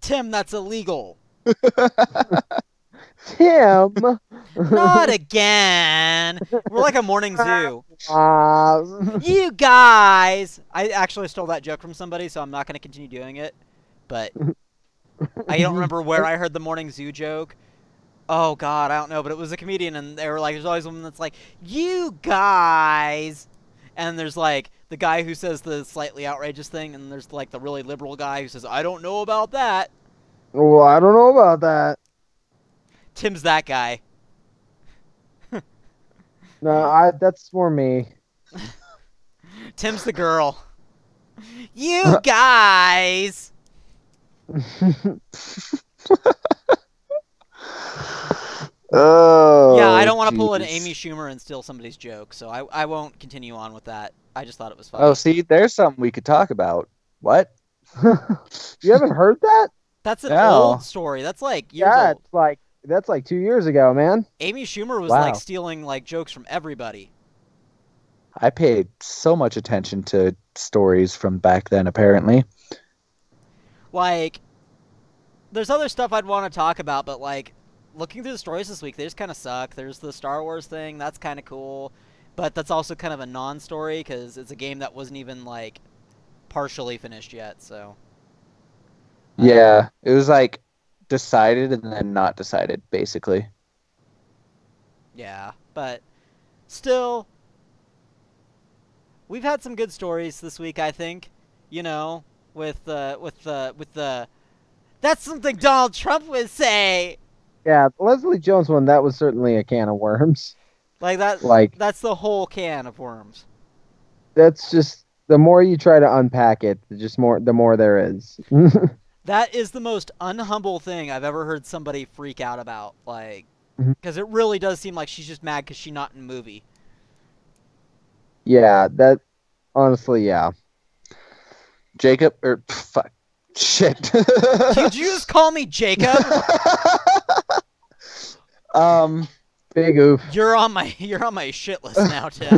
Speaker 1: Tim, that's illegal.
Speaker 3: Tim!
Speaker 1: Not again! We're like a morning zoo. You guys! I actually stole that joke from somebody, so I'm not going to continue doing it. But I don't remember where I heard the morning zoo joke. Oh, God, I don't know. But it was a comedian, and they were like, there's always one that's like, you guys! And there's, like, the guy who says the slightly outrageous thing, and there's, like, the really liberal guy who says, I don't know about that.
Speaker 3: Well, I don't know about that.
Speaker 1: Tim's that guy.
Speaker 3: No, that's for me.
Speaker 1: Tim's the girl. You guys!
Speaker 2: Oh,
Speaker 1: yeah, I don't want to pull an Amy Schumer and steal somebody's joke, so I won't continue on with that. I just thought it was funny.
Speaker 2: Oh, see, there's something we could talk about. What?
Speaker 3: You haven't heard that?
Speaker 1: That's an old story. That's like years old.
Speaker 3: That's like 2 years ago, man.
Speaker 1: Amy Schumer was like stealing like jokes from everybody.
Speaker 2: I paid so much attention to stories from back then, apparently.
Speaker 1: Like, there's other stuff I'd want to talk about, but like, looking through the stories this week, they just kind of suck. There's the Star Wars thing. That's kind of cool. But that's also kind of a non-story because it's a game that wasn't even, like, partially finished yet, so.
Speaker 2: Yeah, it was, like, decided and then not decided, basically.
Speaker 1: Yeah, but still, we've had some good stories this week, I think. You know, with the that's something Donald Trump would say.
Speaker 3: Yeah, the Leslie Jones one, that was certainly a can of worms.
Speaker 1: Like that, that's the whole can of worms.
Speaker 3: That's just, the more you try to unpack it, the more there is.
Speaker 1: That is the most unhumble thing I've ever heard somebody freak out about. Like, because it really does seem like she's just mad because she's not in the movie.
Speaker 3: Yeah, that, honestly, yeah.
Speaker 2: Jacob, or fuck, shit.
Speaker 1: Did you just call me Jacob?
Speaker 3: Big oof.
Speaker 1: You're on my shit list now, Tim.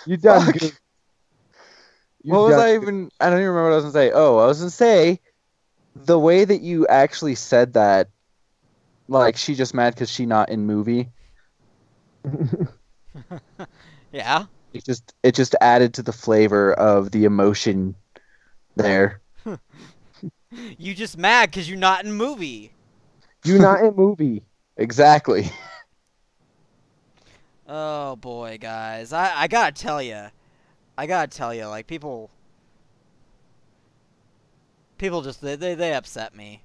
Speaker 3: You done good.
Speaker 2: What was I even? I don't even remember what I was gonna say. Oh, I was gonna say the way that you actually said that, like she just mad because she not in movie.
Speaker 1: Yeah.
Speaker 2: It just added to the flavor of the emotion there.
Speaker 1: You just mad because you're not in movie.
Speaker 3: You not in movie.
Speaker 2: Exactly.
Speaker 1: Oh boy, guys, I gotta tell you, like people just they upset me.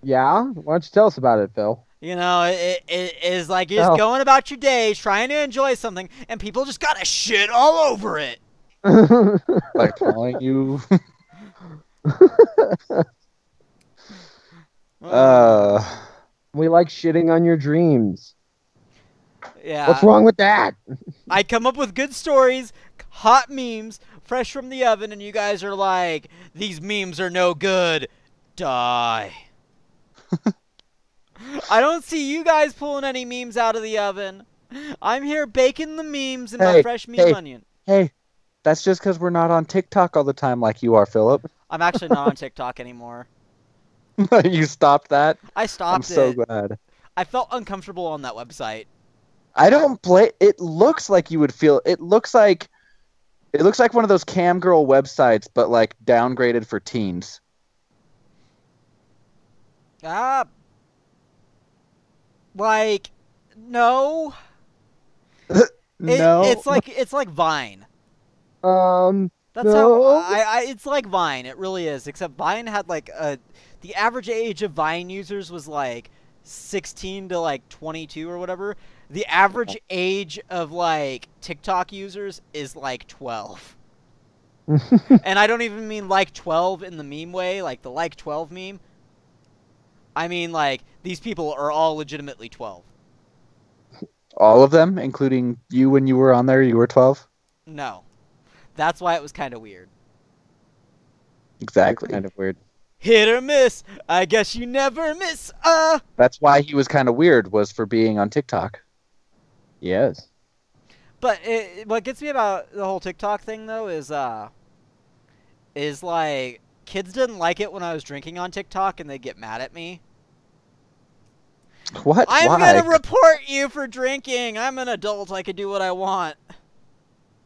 Speaker 3: Yeah, why don't you tell us about it, Phil?
Speaker 1: You know, it is like you're just going about your day trying to enjoy something, and people just gotta shit all over it.
Speaker 2: Like calling you.
Speaker 3: We like shitting on your dreams.
Speaker 1: Yeah.
Speaker 3: What's wrong with that?
Speaker 1: I come up with good stories, hot memes, fresh from the oven, and you guys are like, these memes are no good. Die. I don't see you guys pulling any memes out of the oven. I'm here baking the memes in my fresh meme onion.
Speaker 2: Hey, that's just because we're not on TikTok all the time like you are, Philip.
Speaker 1: I'm actually not on TikTok anymore.
Speaker 2: You stopped that?
Speaker 1: I stopped it.
Speaker 2: I'm so glad.
Speaker 1: I felt uncomfortable on that website.
Speaker 2: I don't play. It looks like you would feel. It looks like one of those cam girl websites, but like downgraded for teens.
Speaker 1: Like, no.
Speaker 2: No.
Speaker 1: It's like Vine. That's
Speaker 3: no.
Speaker 1: how it's like Vine. It really is. Except Vine had like the average age of Vine users was like 16 to like 22 or whatever. The average age of like TikTok users is like 12. And I don't even mean like 12 in the meme way, like the like 12 meme. I mean like these people are all legitimately 12.
Speaker 2: All of them, including you when you were on there, you were 12?
Speaker 1: No. That's why it was kind of weird.
Speaker 2: Exactly.
Speaker 3: Kind of weird.
Speaker 1: Hit or miss. I guess you never miss.
Speaker 2: That's why he was kind of weird, was for being on TikTok.
Speaker 3: Yes.
Speaker 1: But what gets me about the whole TikTok thing, though, is like, kids didn't like it when I was drinking on TikTok, and they get mad at me.
Speaker 2: What?
Speaker 1: I'm
Speaker 2: Why?
Speaker 1: gonna report you for drinking. I'm an adult. I can do what I want.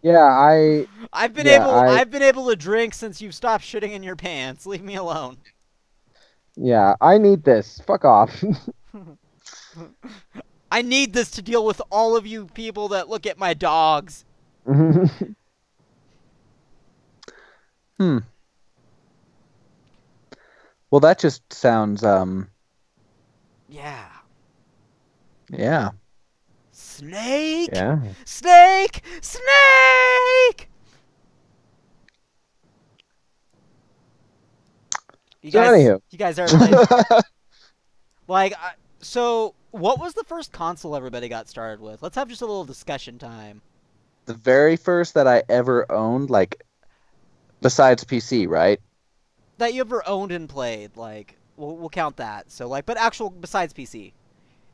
Speaker 3: Yeah,
Speaker 1: I've been able to drink since you've stopped shitting in your pants. Leave me alone.
Speaker 3: Yeah, I need this. Fuck off.
Speaker 1: I need this to deal with all of you people that look at my dogs.
Speaker 2: Well, that just sounds,
Speaker 1: Yeah.
Speaker 2: Yeah.
Speaker 1: Snake!
Speaker 3: Yeah.
Speaker 1: Snake! Snake! You guys ever played... Like, so, what was the first console everybody got started with? Let's have just a little discussion time.
Speaker 2: The very first that I ever owned, like, besides PC, right?
Speaker 1: That you ever owned and played, like, we'll count that. So, like, but actual, besides PC.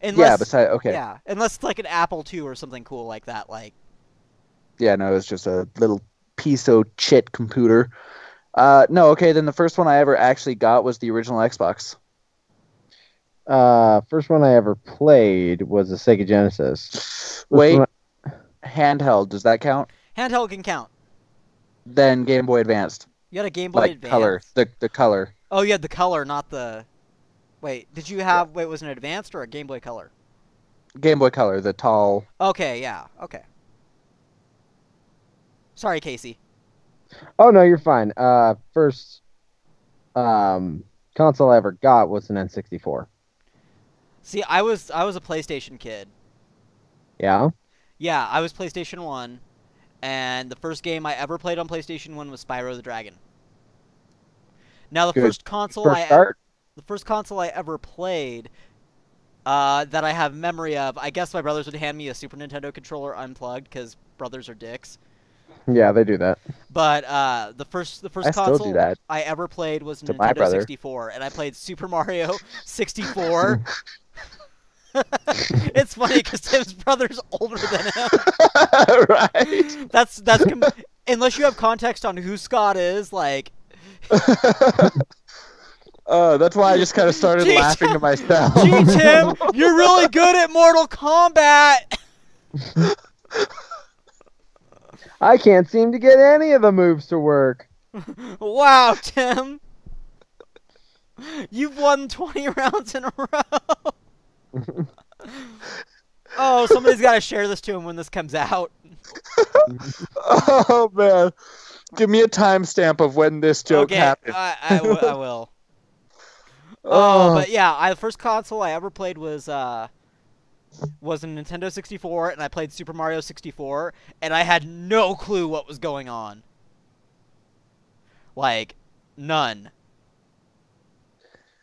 Speaker 1: Unless,
Speaker 2: okay.
Speaker 1: Yeah, unless it's like an Apple II or something cool like that, like.
Speaker 2: Yeah, no, it was just a little piece of chit computer. No, okay, then the first one I ever actually got was the original Xbox.
Speaker 3: First one I ever played was a Sega Genesis.
Speaker 2: Wait, handheld, does that count?
Speaker 1: Handheld can count.
Speaker 2: Then Game Boy Advanced.
Speaker 1: You had a Game Boy Advance.
Speaker 2: Color, the color.
Speaker 1: Oh, you had the color, not the... Wait, did you have... Wait, was it an Advanced or a Game Boy Color?
Speaker 2: Game Boy Color, the tall...
Speaker 1: Okay, yeah, okay. Sorry, Casey.
Speaker 3: Oh, no, you're fine. First console I ever got was an N64.
Speaker 1: See, I was a PlayStation kid.
Speaker 3: Yeah?
Speaker 1: Yeah, I was PlayStation 1, and the first game I ever played on PlayStation 1 was Spyro the Dragon. Now, the first console I ever played that I have memory of, I guess my brothers would hand me a Super Nintendo controller unplugged, because brothers are dicks.
Speaker 3: Yeah, they do that.
Speaker 1: But the first console I ever played was Nintendo 64, and I played Super Mario 64. It's funny because Tim's brother's older than him.
Speaker 2: Right.
Speaker 1: That's unless you have context on who Scott is, like.
Speaker 2: That's why I just kind of started laughing to myself.
Speaker 1: Gee, Tim, you're really good at Mortal Kombat.
Speaker 3: I can't seem to get any of the moves to work.
Speaker 1: Wow, Tim. You've won 20 rounds in a row. Oh, somebody's got to share this to him when this comes out.
Speaker 2: Oh, man. Give me a timestamp of when this joke happened.
Speaker 1: I will. Oh, but yeah, the first console I ever played was a Nintendo 64, and I played Super Mario 64, and I had no clue what was going on. Like, none.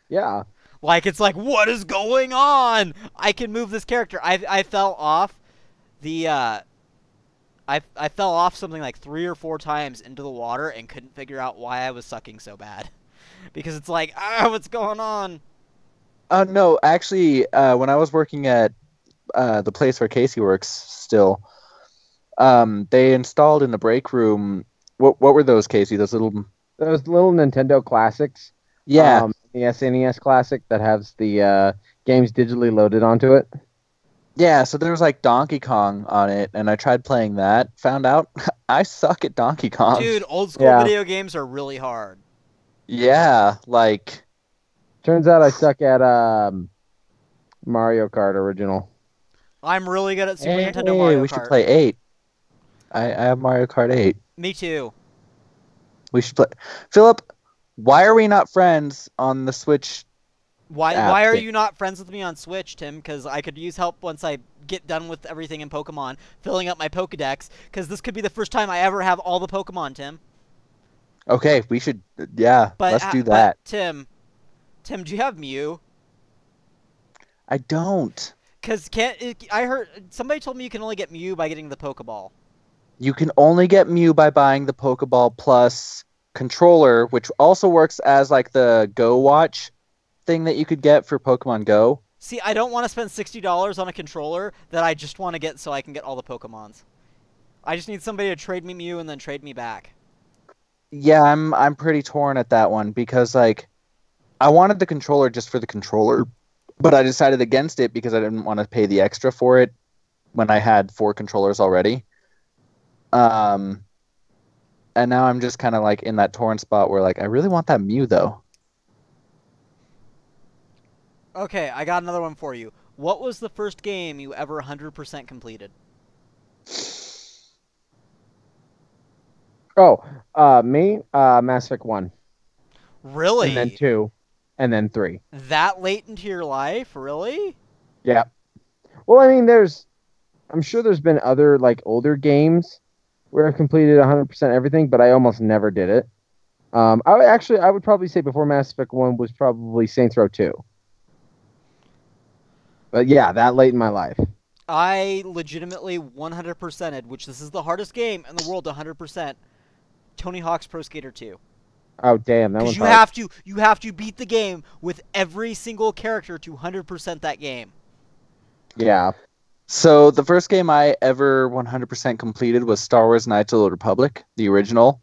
Speaker 3: Yeah.
Speaker 1: Like, it's like, what is going on? I can move this character. I fell off the, I fell off something like 3 or 4 times into the water and couldn't figure out why I was sucking so bad. Because it's like, what's going on?
Speaker 2: No, actually, when I was working at the place where Casey works still, they installed in the break room. What were those, Casey? Those little
Speaker 3: Nintendo classics.
Speaker 2: Yeah.
Speaker 3: The SNES Classic that has the games digitally loaded onto it.
Speaker 2: Yeah, so there was like Donkey Kong on it, and I tried playing that. Found out I suck at Donkey Kong.
Speaker 1: Dude, old school video games are really hard.
Speaker 2: Yeah, like...
Speaker 3: Turns out I suck at Mario Kart original.
Speaker 1: I'm really good at Super Nintendo Mario Kart.
Speaker 2: We should play 8. I have Mario Kart 8.
Speaker 1: Me too.
Speaker 2: We should play... Phillip, why are we not friends on the Switch?
Speaker 1: Why are you not friends with me on Switch, Tim? Because I could use help once I get done with everything in Pokemon, filling up my Pokedex, because this could be the first time I ever have all the Pokemon, Tim.
Speaker 2: Okay, we should... Yeah, let's do that.
Speaker 1: But, Tim, do you have Mew?
Speaker 2: I don't.
Speaker 1: Because I heard... Somebody told me you can only get Mew by getting the Pokeball.
Speaker 2: You can only get Mew by buying the Pokeball Plus controller, which also works as like the Go Watch thing that you could get for Pokemon Go.
Speaker 1: See, I don't want to spend $60 on a controller that I just want to get so I can get all the Pokemons. I just need somebody to trade me Mew and then trade me back.
Speaker 2: Yeah, I'm pretty torn at that one because like I wanted the controller just for the controller, but I decided against it because I didn't want to pay the extra for it when I had 4 controllers already. And now I'm just kind of like in that torn spot where like I really want that Mew though.
Speaker 1: Okay, I got another one for you. What was the first game you ever 100% completed?
Speaker 3: Me, Mass Effect 1.
Speaker 1: Really?
Speaker 3: And then 2. And then 3.
Speaker 1: That late into your life? Really?
Speaker 3: Yeah. Well, I mean, I'm sure there's been other, like, older games where I've completed 100% everything, but I almost never did it. I would probably say before Mass Effect 1 was probably Saints Row 2. But yeah, that late in my life.
Speaker 1: I legitimately 100%ed, which this is the hardest game in the world to 100%, Tony Hawk's Pro Skater 2.
Speaker 3: Oh, damn. That one's
Speaker 1: hard. You have to beat the game with every single character to 100% that game.
Speaker 3: Yeah.
Speaker 2: So the first game I ever 100% completed was Star Wars Knights of the Old Republic, the original.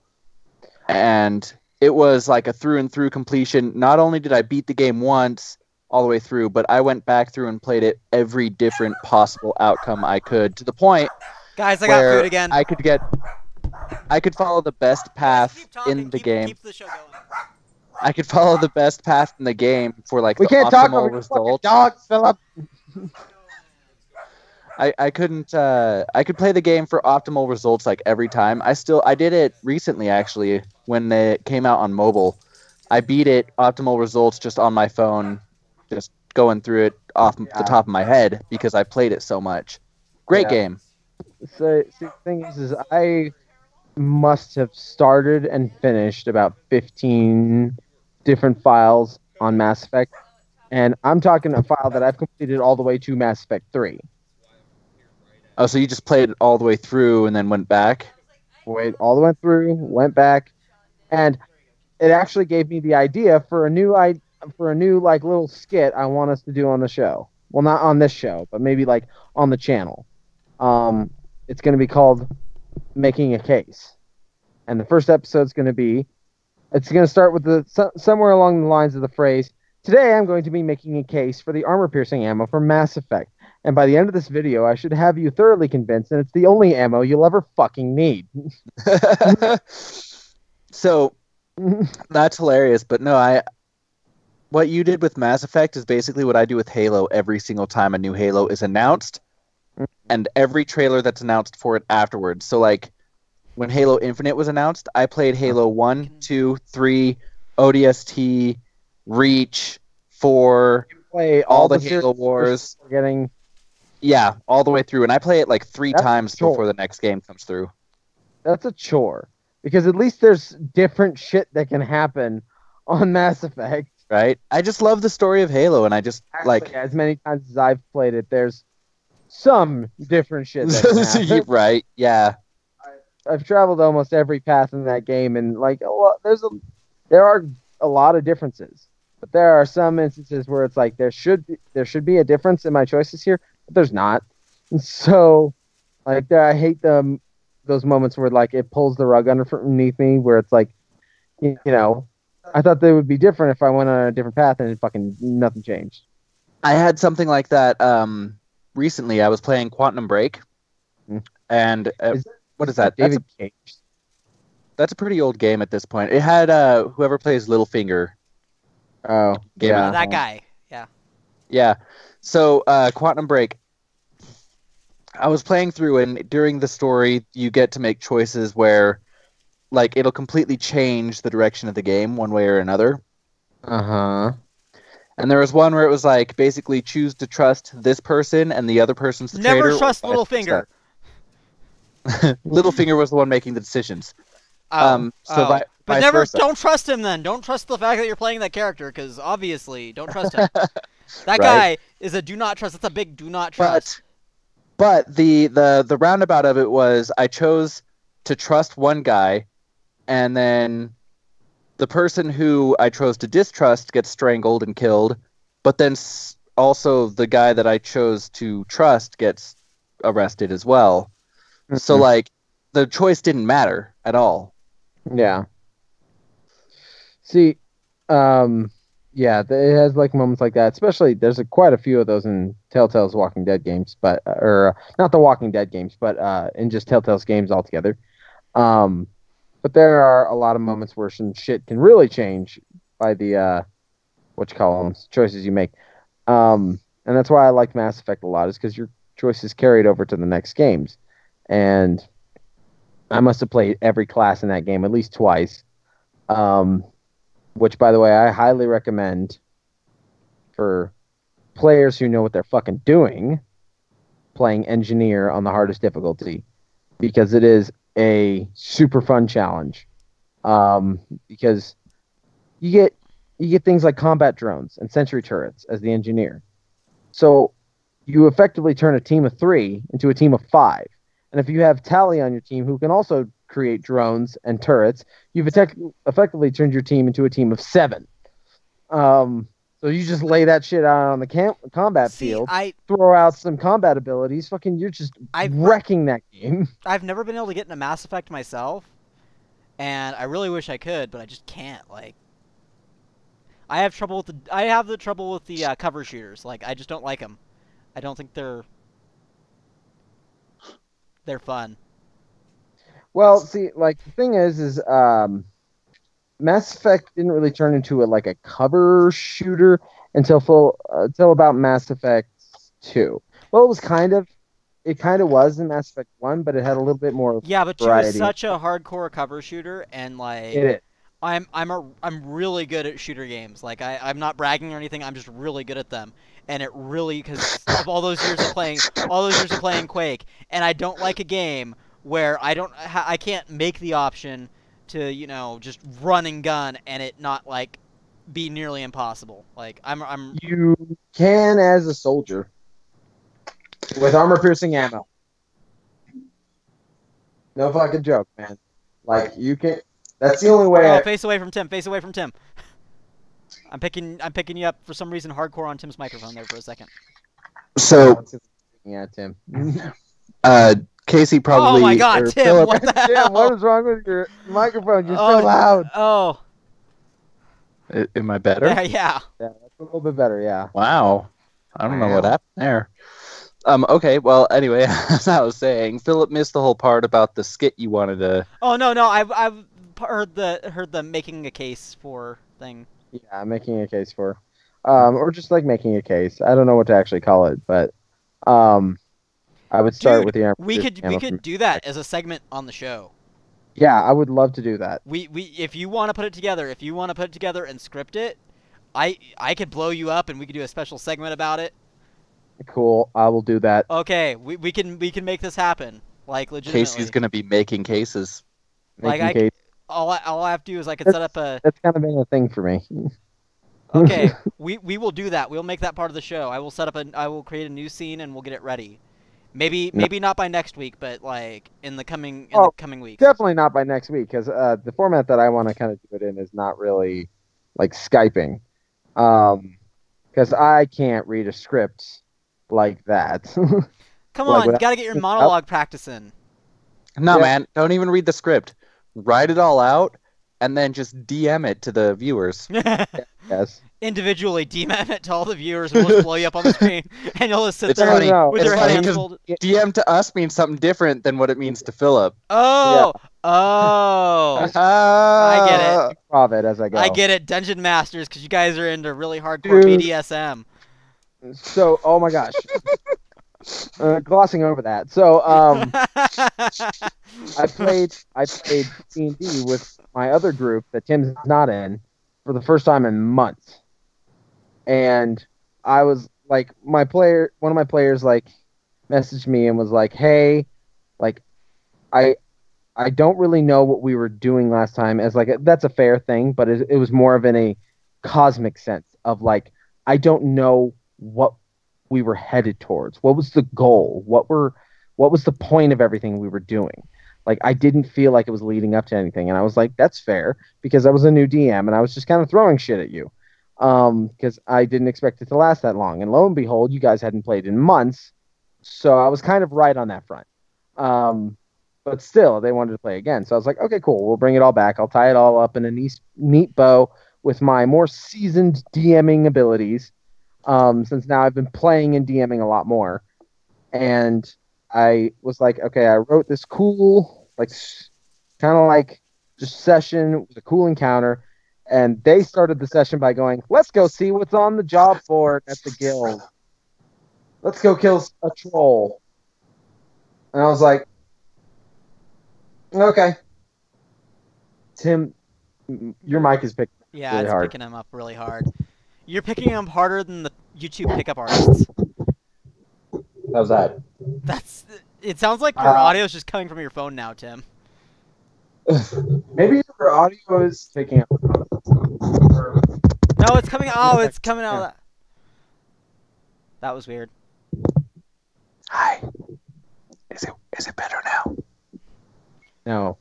Speaker 2: And it was like a through and through completion. Not only did I beat the game once all the way through, but I went back through and played it every different possible outcome I could, to the point
Speaker 1: guys, I got food again.
Speaker 2: I could follow the best path in the game.
Speaker 1: Keep the show going.
Speaker 2: I could follow the best path in the game for like
Speaker 3: the optimal
Speaker 2: result.
Speaker 3: Dogs, Phillip.
Speaker 2: I couldn't. I could play the game for optimal results like every time. I did it recently actually when it came out on mobile. I beat it optimal results just on my phone, just going through it off the top of my head because I played it so much. Great game.
Speaker 3: So see, the thing is I must have started and finished about 15 different files on Mass Effect, and I'm talking a file that I've completed all the way to Mass Effect 3.
Speaker 2: Oh, so you just played it all the way through and then went back?
Speaker 3: Wait, all the way through, went back, and it actually gave me the idea for a new like little skit I want us to do on the show. Well, not on this show, but maybe like on the channel. It's going to be called Making a Case, and the first episode's going to start with somewhere along the lines of the phrase, "Today I'm going to be making a case for the armor-piercing ammo from Mass Effect. And by the end of this video, I should have you thoroughly convinced that it's the only ammo you'll ever fucking need."
Speaker 2: So, that's hilarious. But no, what you did with Mass Effect is basically what I do with Halo every single time a new Halo is announced. And every trailer that's announced for it afterwards. So, like, when Halo Infinite was announced, I played Halo 1, 2, 3, ODST, Reach, 4, all the Halo Wars. Yeah, all the way through. And I play it like 3 times before the next game comes through.
Speaker 3: That's a chore. Because at least there's different shit that can happen on Mass Effect.
Speaker 2: right? I just love the story of Halo, and I just
Speaker 3: Actually, as many times as I've played it, there's some different shit that can happen.
Speaker 2: Right? Yeah.
Speaker 3: I've traveled almost every path in that game, and like there are a lot of differences, but there are some instances where it's like there should be a difference in my choices here, but there's not. And so, like, I hate those moments where like it pulls the rug underneath me, where it's like, you know, I thought they would be different if I went on a different path, and fucking nothing changed.
Speaker 2: I had something like that recently. I was playing Quantum Break, and what is that?
Speaker 3: David Cage.
Speaker 2: That's a pretty old game at this point. It had whoever plays Littlefinger.
Speaker 3: Oh, yeah,
Speaker 1: that guy. Yeah.
Speaker 2: Yeah. So Quantum Break. I was playing through, and during the story, you get to make choices where, like, it'll completely change the direction of the game one way or another.
Speaker 3: Uh-huh.
Speaker 2: And there was one where it was like, basically choose to trust this person, and the other person's the traitor.
Speaker 1: Never trust Littlefinger.
Speaker 2: Littlefinger was the one making the decisions.
Speaker 1: But never
Speaker 2: versa.
Speaker 1: Don't trust him then. Don't trust the fact that you're playing that character, because obviously, don't trust him. That guy is a do not trust. That's a big do not trust.
Speaker 2: But the roundabout of it was I chose to trust one guy, and then the person who I chose to distrust gets strangled and killed, but then also the guy that I chose to trust gets arrested as well. Mm-hmm. So, like, the choice didn't matter at all.
Speaker 3: Yeah. See, yeah, it has like moments like that. Especially, there's quite a few of those in Telltale's Walking Dead games, but or not the Walking Dead games, but in just Telltale's games altogether. But there are a lot of moments where some shit can really change by the choices you make. And that's why I like Mass Effect a lot, is because your choices carried over to the next games. And I must have played every class in that game at least twice. Which, by the way, I highly recommend for players who know what they're fucking doing, playing Engineer on the hardest difficulty, because it is a super fun challenge. Because you get things like combat drones and sentry turrets as the Engineer. So you effectively turn a team of 3 into a team of 5. And if you have Tally on your team, who can also create drones and turrets, you've effectively turned your team into a team of 7. So you just lay that shit out on the combat field, throw out some combat abilities, you're just wrecking that game.
Speaker 1: I've never been able to get into Mass Effect myself, and I really wish I could, but I just can't. Like, I have the trouble with the cover shooters. Like, I just don't like them. I don't think they're fun.
Speaker 3: Well, see, like, the thing is Mass Effect didn't really turn into a cover shooter until about Mass Effect 2. Well, it kind of was in Mass Effect 1, but it had a little bit more
Speaker 1: but
Speaker 3: variety.
Speaker 1: 2 is such a hardcore cover shooter, and like
Speaker 3: it is.
Speaker 1: I'm really good at shooter games. Like, I'm not bragging or anything. I'm just really good at them. And it really, because of all those years of playing Quake, and I don't like a game where I can't make the option to, just run and gun and it not like be nearly impossible. Like,
Speaker 3: you can as a soldier with armor-piercing ammo. No fucking joke, man. Like, you can. That's the only way.
Speaker 1: Oh, face away from Tim. Face away from Tim. I'm picking you up for some reason hardcore on Tim's microphone there for a second.
Speaker 2: So,
Speaker 3: yeah, Tim.
Speaker 2: Casey probably.
Speaker 1: Oh my God, Tim!
Speaker 2: Phillip,
Speaker 1: what the hell?
Speaker 3: Tim, what is wrong with your microphone? You're so loud.
Speaker 1: Oh.
Speaker 2: Am I better?
Speaker 1: Yeah.
Speaker 3: Yeah, that's a little bit better. Yeah.
Speaker 2: Wow. I don't know what happened there. Okay. Well, anyway, as I was saying, Phillip missed the whole part about the skit you wanted to.
Speaker 1: Oh no! I've heard the making a case for thing.
Speaker 3: Yeah, making a case for, or just like making a case. I don't know what to actually call it, but I would start with the.
Speaker 1: We could do that as a segment on the show.
Speaker 3: Yeah, I would love to do that.
Speaker 1: If you want to put it together, and script it, I could blow you up and we could do a special segment about it.
Speaker 3: Cool, I will do that.
Speaker 1: Okay, we can make this happen. Like, legitimately.
Speaker 2: Casey's gonna be making cases.
Speaker 1: All I have to do is I could set up a.
Speaker 3: That's kind of been a thing for me.
Speaker 1: Okay, we will do that. We'll make that part of the show. I will create a new scene and we'll get it ready. Maybe not by next week, but like in the coming weeks.
Speaker 3: Definitely not by next week, because the format that I want to kind of do it in is not really like Skyping, because I can't read a script like that.
Speaker 1: Come
Speaker 3: Like,
Speaker 1: on, you gotta get your monologue practicing.
Speaker 2: No, man, don't even read the script. Write it all out, and then just DM it to the viewers.
Speaker 3: Yes.
Speaker 1: Individually DM it to all the viewers, and we'll just blow you up on the screen, and you'll just sit
Speaker 2: It's
Speaker 1: there
Speaker 2: funny.
Speaker 1: with
Speaker 2: It's
Speaker 1: your
Speaker 2: funny
Speaker 1: hands
Speaker 2: 'cause
Speaker 1: folded.
Speaker 2: DM to us means something different than what it means to Phillip.
Speaker 1: Oh, I get it.
Speaker 3: Improv it as I go.
Speaker 1: I get it, Dungeon Masters, because you guys are into really hardcore BDSM.
Speaker 3: So, oh my gosh. Glossing over that. So, I played D&D with my other group that Tim's not in for the first time in months. And I was like, one of my players like messaged me and was like, "Hey, like I don't really know what we were doing last time," as like that's a fair thing, but it was more of in a cosmic sense of like, I don't know what we were headed towards. What was the goal? What was the point of everything we were doing? Like, I didn't feel like it was leading up to anything. And I was like, that's fair, because I was a new DM and I was just kind of throwing shit at you. Because I didn't expect it to last that long. And lo and behold, you guys hadn't played in months. So I was kind of right on that front. But still, they wanted to play again. So I was like, okay, cool. We'll bring it all back. I'll tie it all up in a neat bow with my more seasoned DMing abilities. Since now I've been playing and DMing a lot more. And I was like, okay, I wrote this cool, like, kind of like just session. It was a cool encounter. And they started the session by going, let's go see what's on the job board at the guild. Let's go kill a troll. And I was like, okay. Tim, your mic is picking up
Speaker 1: Yeah,
Speaker 3: really
Speaker 1: it's
Speaker 3: hard.
Speaker 1: picking him up really hard. You're picking him harder than the YouTube pickup artists.
Speaker 3: How's that?
Speaker 1: It sounds like your audio is just coming from your phone now, Tim.
Speaker 3: Maybe your audio is picking up.
Speaker 1: No, it's coming. Oh, it's coming out of that. That was weird.
Speaker 2: Hi. Is it better now?
Speaker 3: No.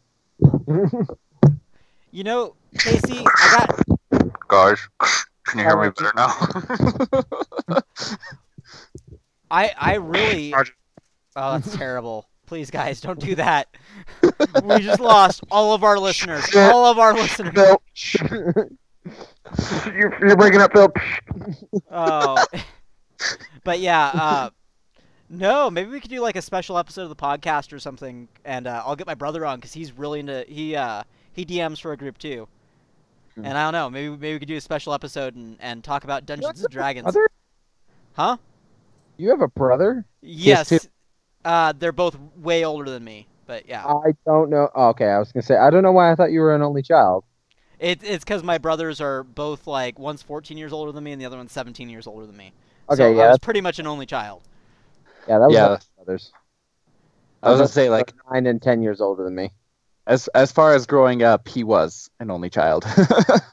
Speaker 1: You know, Casey, I got.
Speaker 2: Guys, can you hear me better now?
Speaker 1: I really. Oh, that's terrible. Please, guys, don't do that. We just lost all of our listeners. All of our listeners.
Speaker 3: You're breaking up, Phil.
Speaker 1: Oh. But yeah, no, maybe we could do like a special episode of the podcast or something, and I'll get my brother on because he's really into he DMs for a group too, and I don't know, maybe we could do a special episode and talk about Dungeons and Dragons.
Speaker 3: Brother?
Speaker 1: Huh?
Speaker 3: You have a brother?
Speaker 1: Yes. They're both way older than me, but yeah.
Speaker 3: I don't know. Oh, okay, I was gonna say I don't know why I thought you were an only child.
Speaker 1: It's because my brothers are both like one's 14 years older than me and the other one's 17 years older than me.
Speaker 3: Okay,
Speaker 1: so
Speaker 3: yeah,
Speaker 1: I was pretty much an only child.
Speaker 3: Yeah, that was
Speaker 2: Yeah.
Speaker 3: my brothers.
Speaker 2: I was gonna say, like,
Speaker 3: 9 and 10 years older than me.
Speaker 2: as far as growing up, he was an only child.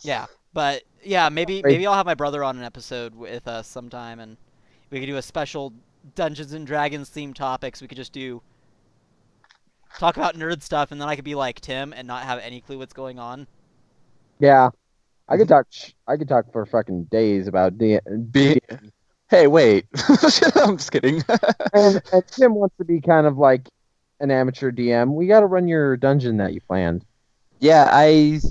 Speaker 1: Yeah, but yeah, maybe I'll have my brother on an episode with us sometime, and we could do a special Dungeons and Dragons themed topics. We could just talk about nerd stuff, and then I could be like Tim and not have any clue what's going on.
Speaker 3: Yeah, I could talk for fucking days about
Speaker 2: Hey, wait. I'm just kidding.
Speaker 3: and Tim wants to be kind of like an amateur DM. We got to run your dungeon that you planned.
Speaker 2: Yeah, I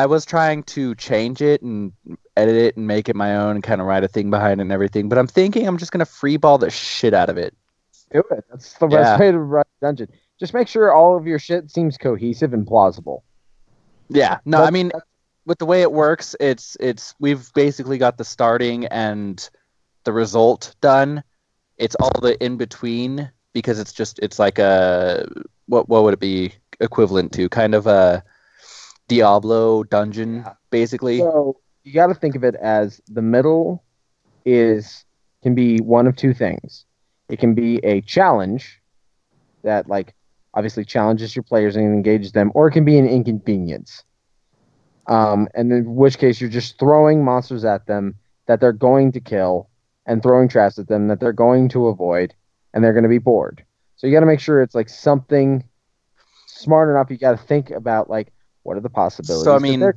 Speaker 2: was trying to change it and edit it and make it my own and kind of write a thing behind it and everything, but I'm thinking I'm just going to freeball the shit out of it.
Speaker 3: Do it. That's the best way to run a dungeon. Just make sure all of your shit seems cohesive and plausible.
Speaker 2: Yeah. No, I mean, with the way it works, we've basically got the starting and the result done. It's all the in between because it's like a what would it be equivalent to? Kind of a Diablo dungeon, basically.
Speaker 3: So you got to think of it as the middle can be one of two things. It can be a challenge that like obviously challenges your players and engages them, or it can be an inconvenience. And in which case you're just throwing monsters at them that they're going to kill and throwing traps at them that they're going to avoid and they're going to be bored. So you got to make sure it's like something smart enough. You got to think about like what are the possibilities.
Speaker 2: So I mean,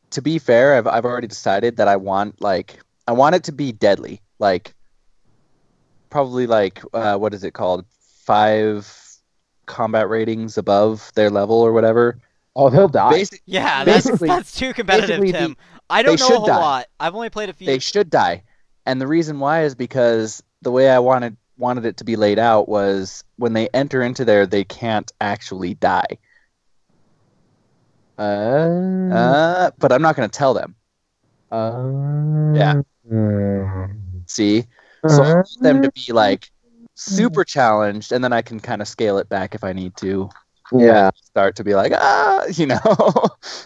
Speaker 2: to be fair, I've already decided that I want it to be deadly. Like probably like what is it called? 5 combat ratings above their level or whatever.
Speaker 3: Oh, they'll die.
Speaker 1: Yeah, that's too competitive, Tim. I don't know a whole lot. I've only played a few.
Speaker 2: They should die. And the reason why is because the way I wanted it to be laid out was when they enter into there, they can't actually die. But I'm not going to tell them. Yeah. See? So I want them to be like super challenged, and then I can kind of scale it back if I need to.
Speaker 3: Yeah.
Speaker 2: Start to be like, you know.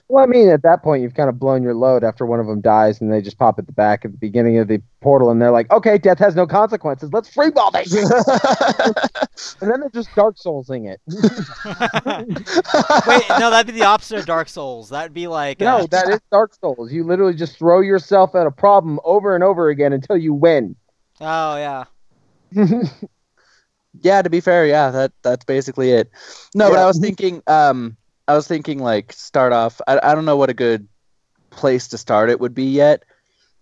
Speaker 3: Well, I mean, at that point, you've kind of blown your load after one of them dies, and they just pop at the back at the beginning of the portal, and they're like, okay, death has no consequences. Let's freeball this. And then they're just Dark Soulsing it.
Speaker 1: Wait, no, that'd be the opposite of Dark Souls. That'd be like...
Speaker 3: No, that is Dark Souls. You literally just throw yourself at a problem over and over again until you win.
Speaker 1: Oh, yeah.
Speaker 2: Yeah, to be fair, yeah, that's basically it. No, but I was thinking like start off. I don't know what a good place to start it would be yet,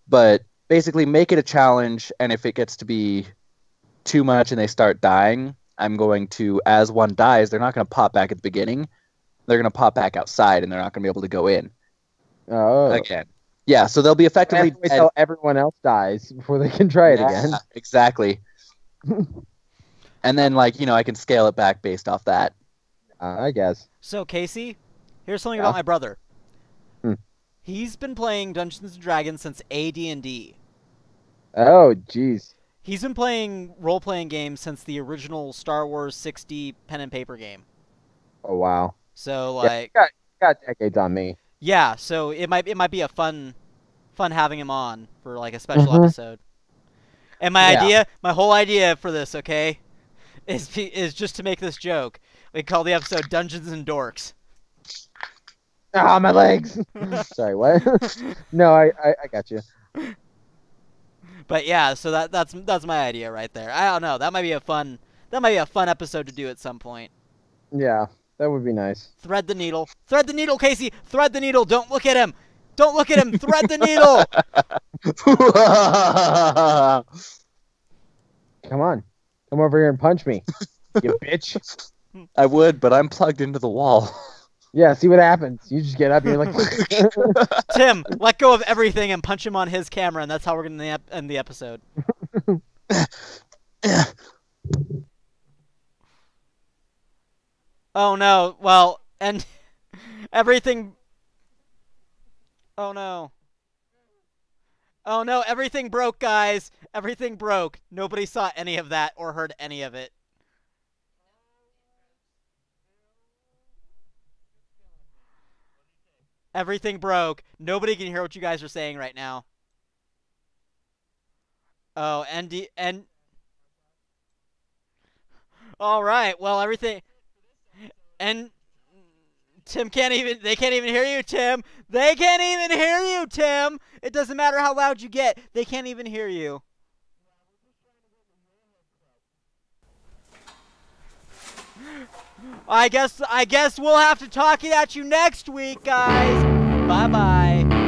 Speaker 2: but basically make it a challenge, and if it gets to be too much and they start dying, I'm going to, as one dies, they're not going to pop back at the beginning. They're going to pop back outside, and they're not going to be able to go in.
Speaker 3: Oh.
Speaker 2: Again. Yeah, so they'll be effectively
Speaker 3: dead until everyone else dies before they can try it again.
Speaker 2: Exactly. And then, like, you know, I can scale it back based off that.
Speaker 3: I guess.
Speaker 1: So, Casey, here's something about my brother. He's been playing Dungeons & Dragons since AD&D.
Speaker 3: Oh, jeez.
Speaker 1: He's been playing role-playing games since the original Star Wars 60 pen and paper game.
Speaker 3: Oh, wow.
Speaker 1: So, like...
Speaker 3: Yeah, got decades on me.
Speaker 1: Yeah, so it might be a fun having him on for, like, a special episode. And my whole idea for this, okay, is just to make this joke. We call the episode Dungeons and Dorks.
Speaker 3: Ah, my legs. Sorry, what? No, I got you.
Speaker 1: But yeah, so that's my idea right there. I don't know. That might be a fun episode to do at some point.
Speaker 3: Yeah, that would be nice.
Speaker 1: Thread the needle. Thread the needle, Casey. Thread the needle. Don't look at him. Don't look at him. Thread the needle.
Speaker 3: Come on. Come over here and punch me, you bitch.
Speaker 2: I would, but I'm plugged into the wall.
Speaker 3: Yeah, see what happens. You just get up and you're like...
Speaker 1: Tim, let go of everything and punch him on his camera, and that's how we're going to end the episode. Oh, no. Well, and everything... Oh, no. Oh, no. Everything broke, guys. Everything broke. Nobody saw any of that or heard any of it. Everything broke. Nobody can hear what you guys are saying right now. Oh, and... All right. Well, everything... And... Tim can't even... They can't even hear you, Tim. They can't even hear you, Tim. It doesn't matter how loud you get. They can't even hear you. I guess we'll have to talk it at you next week, guys. Bye-bye.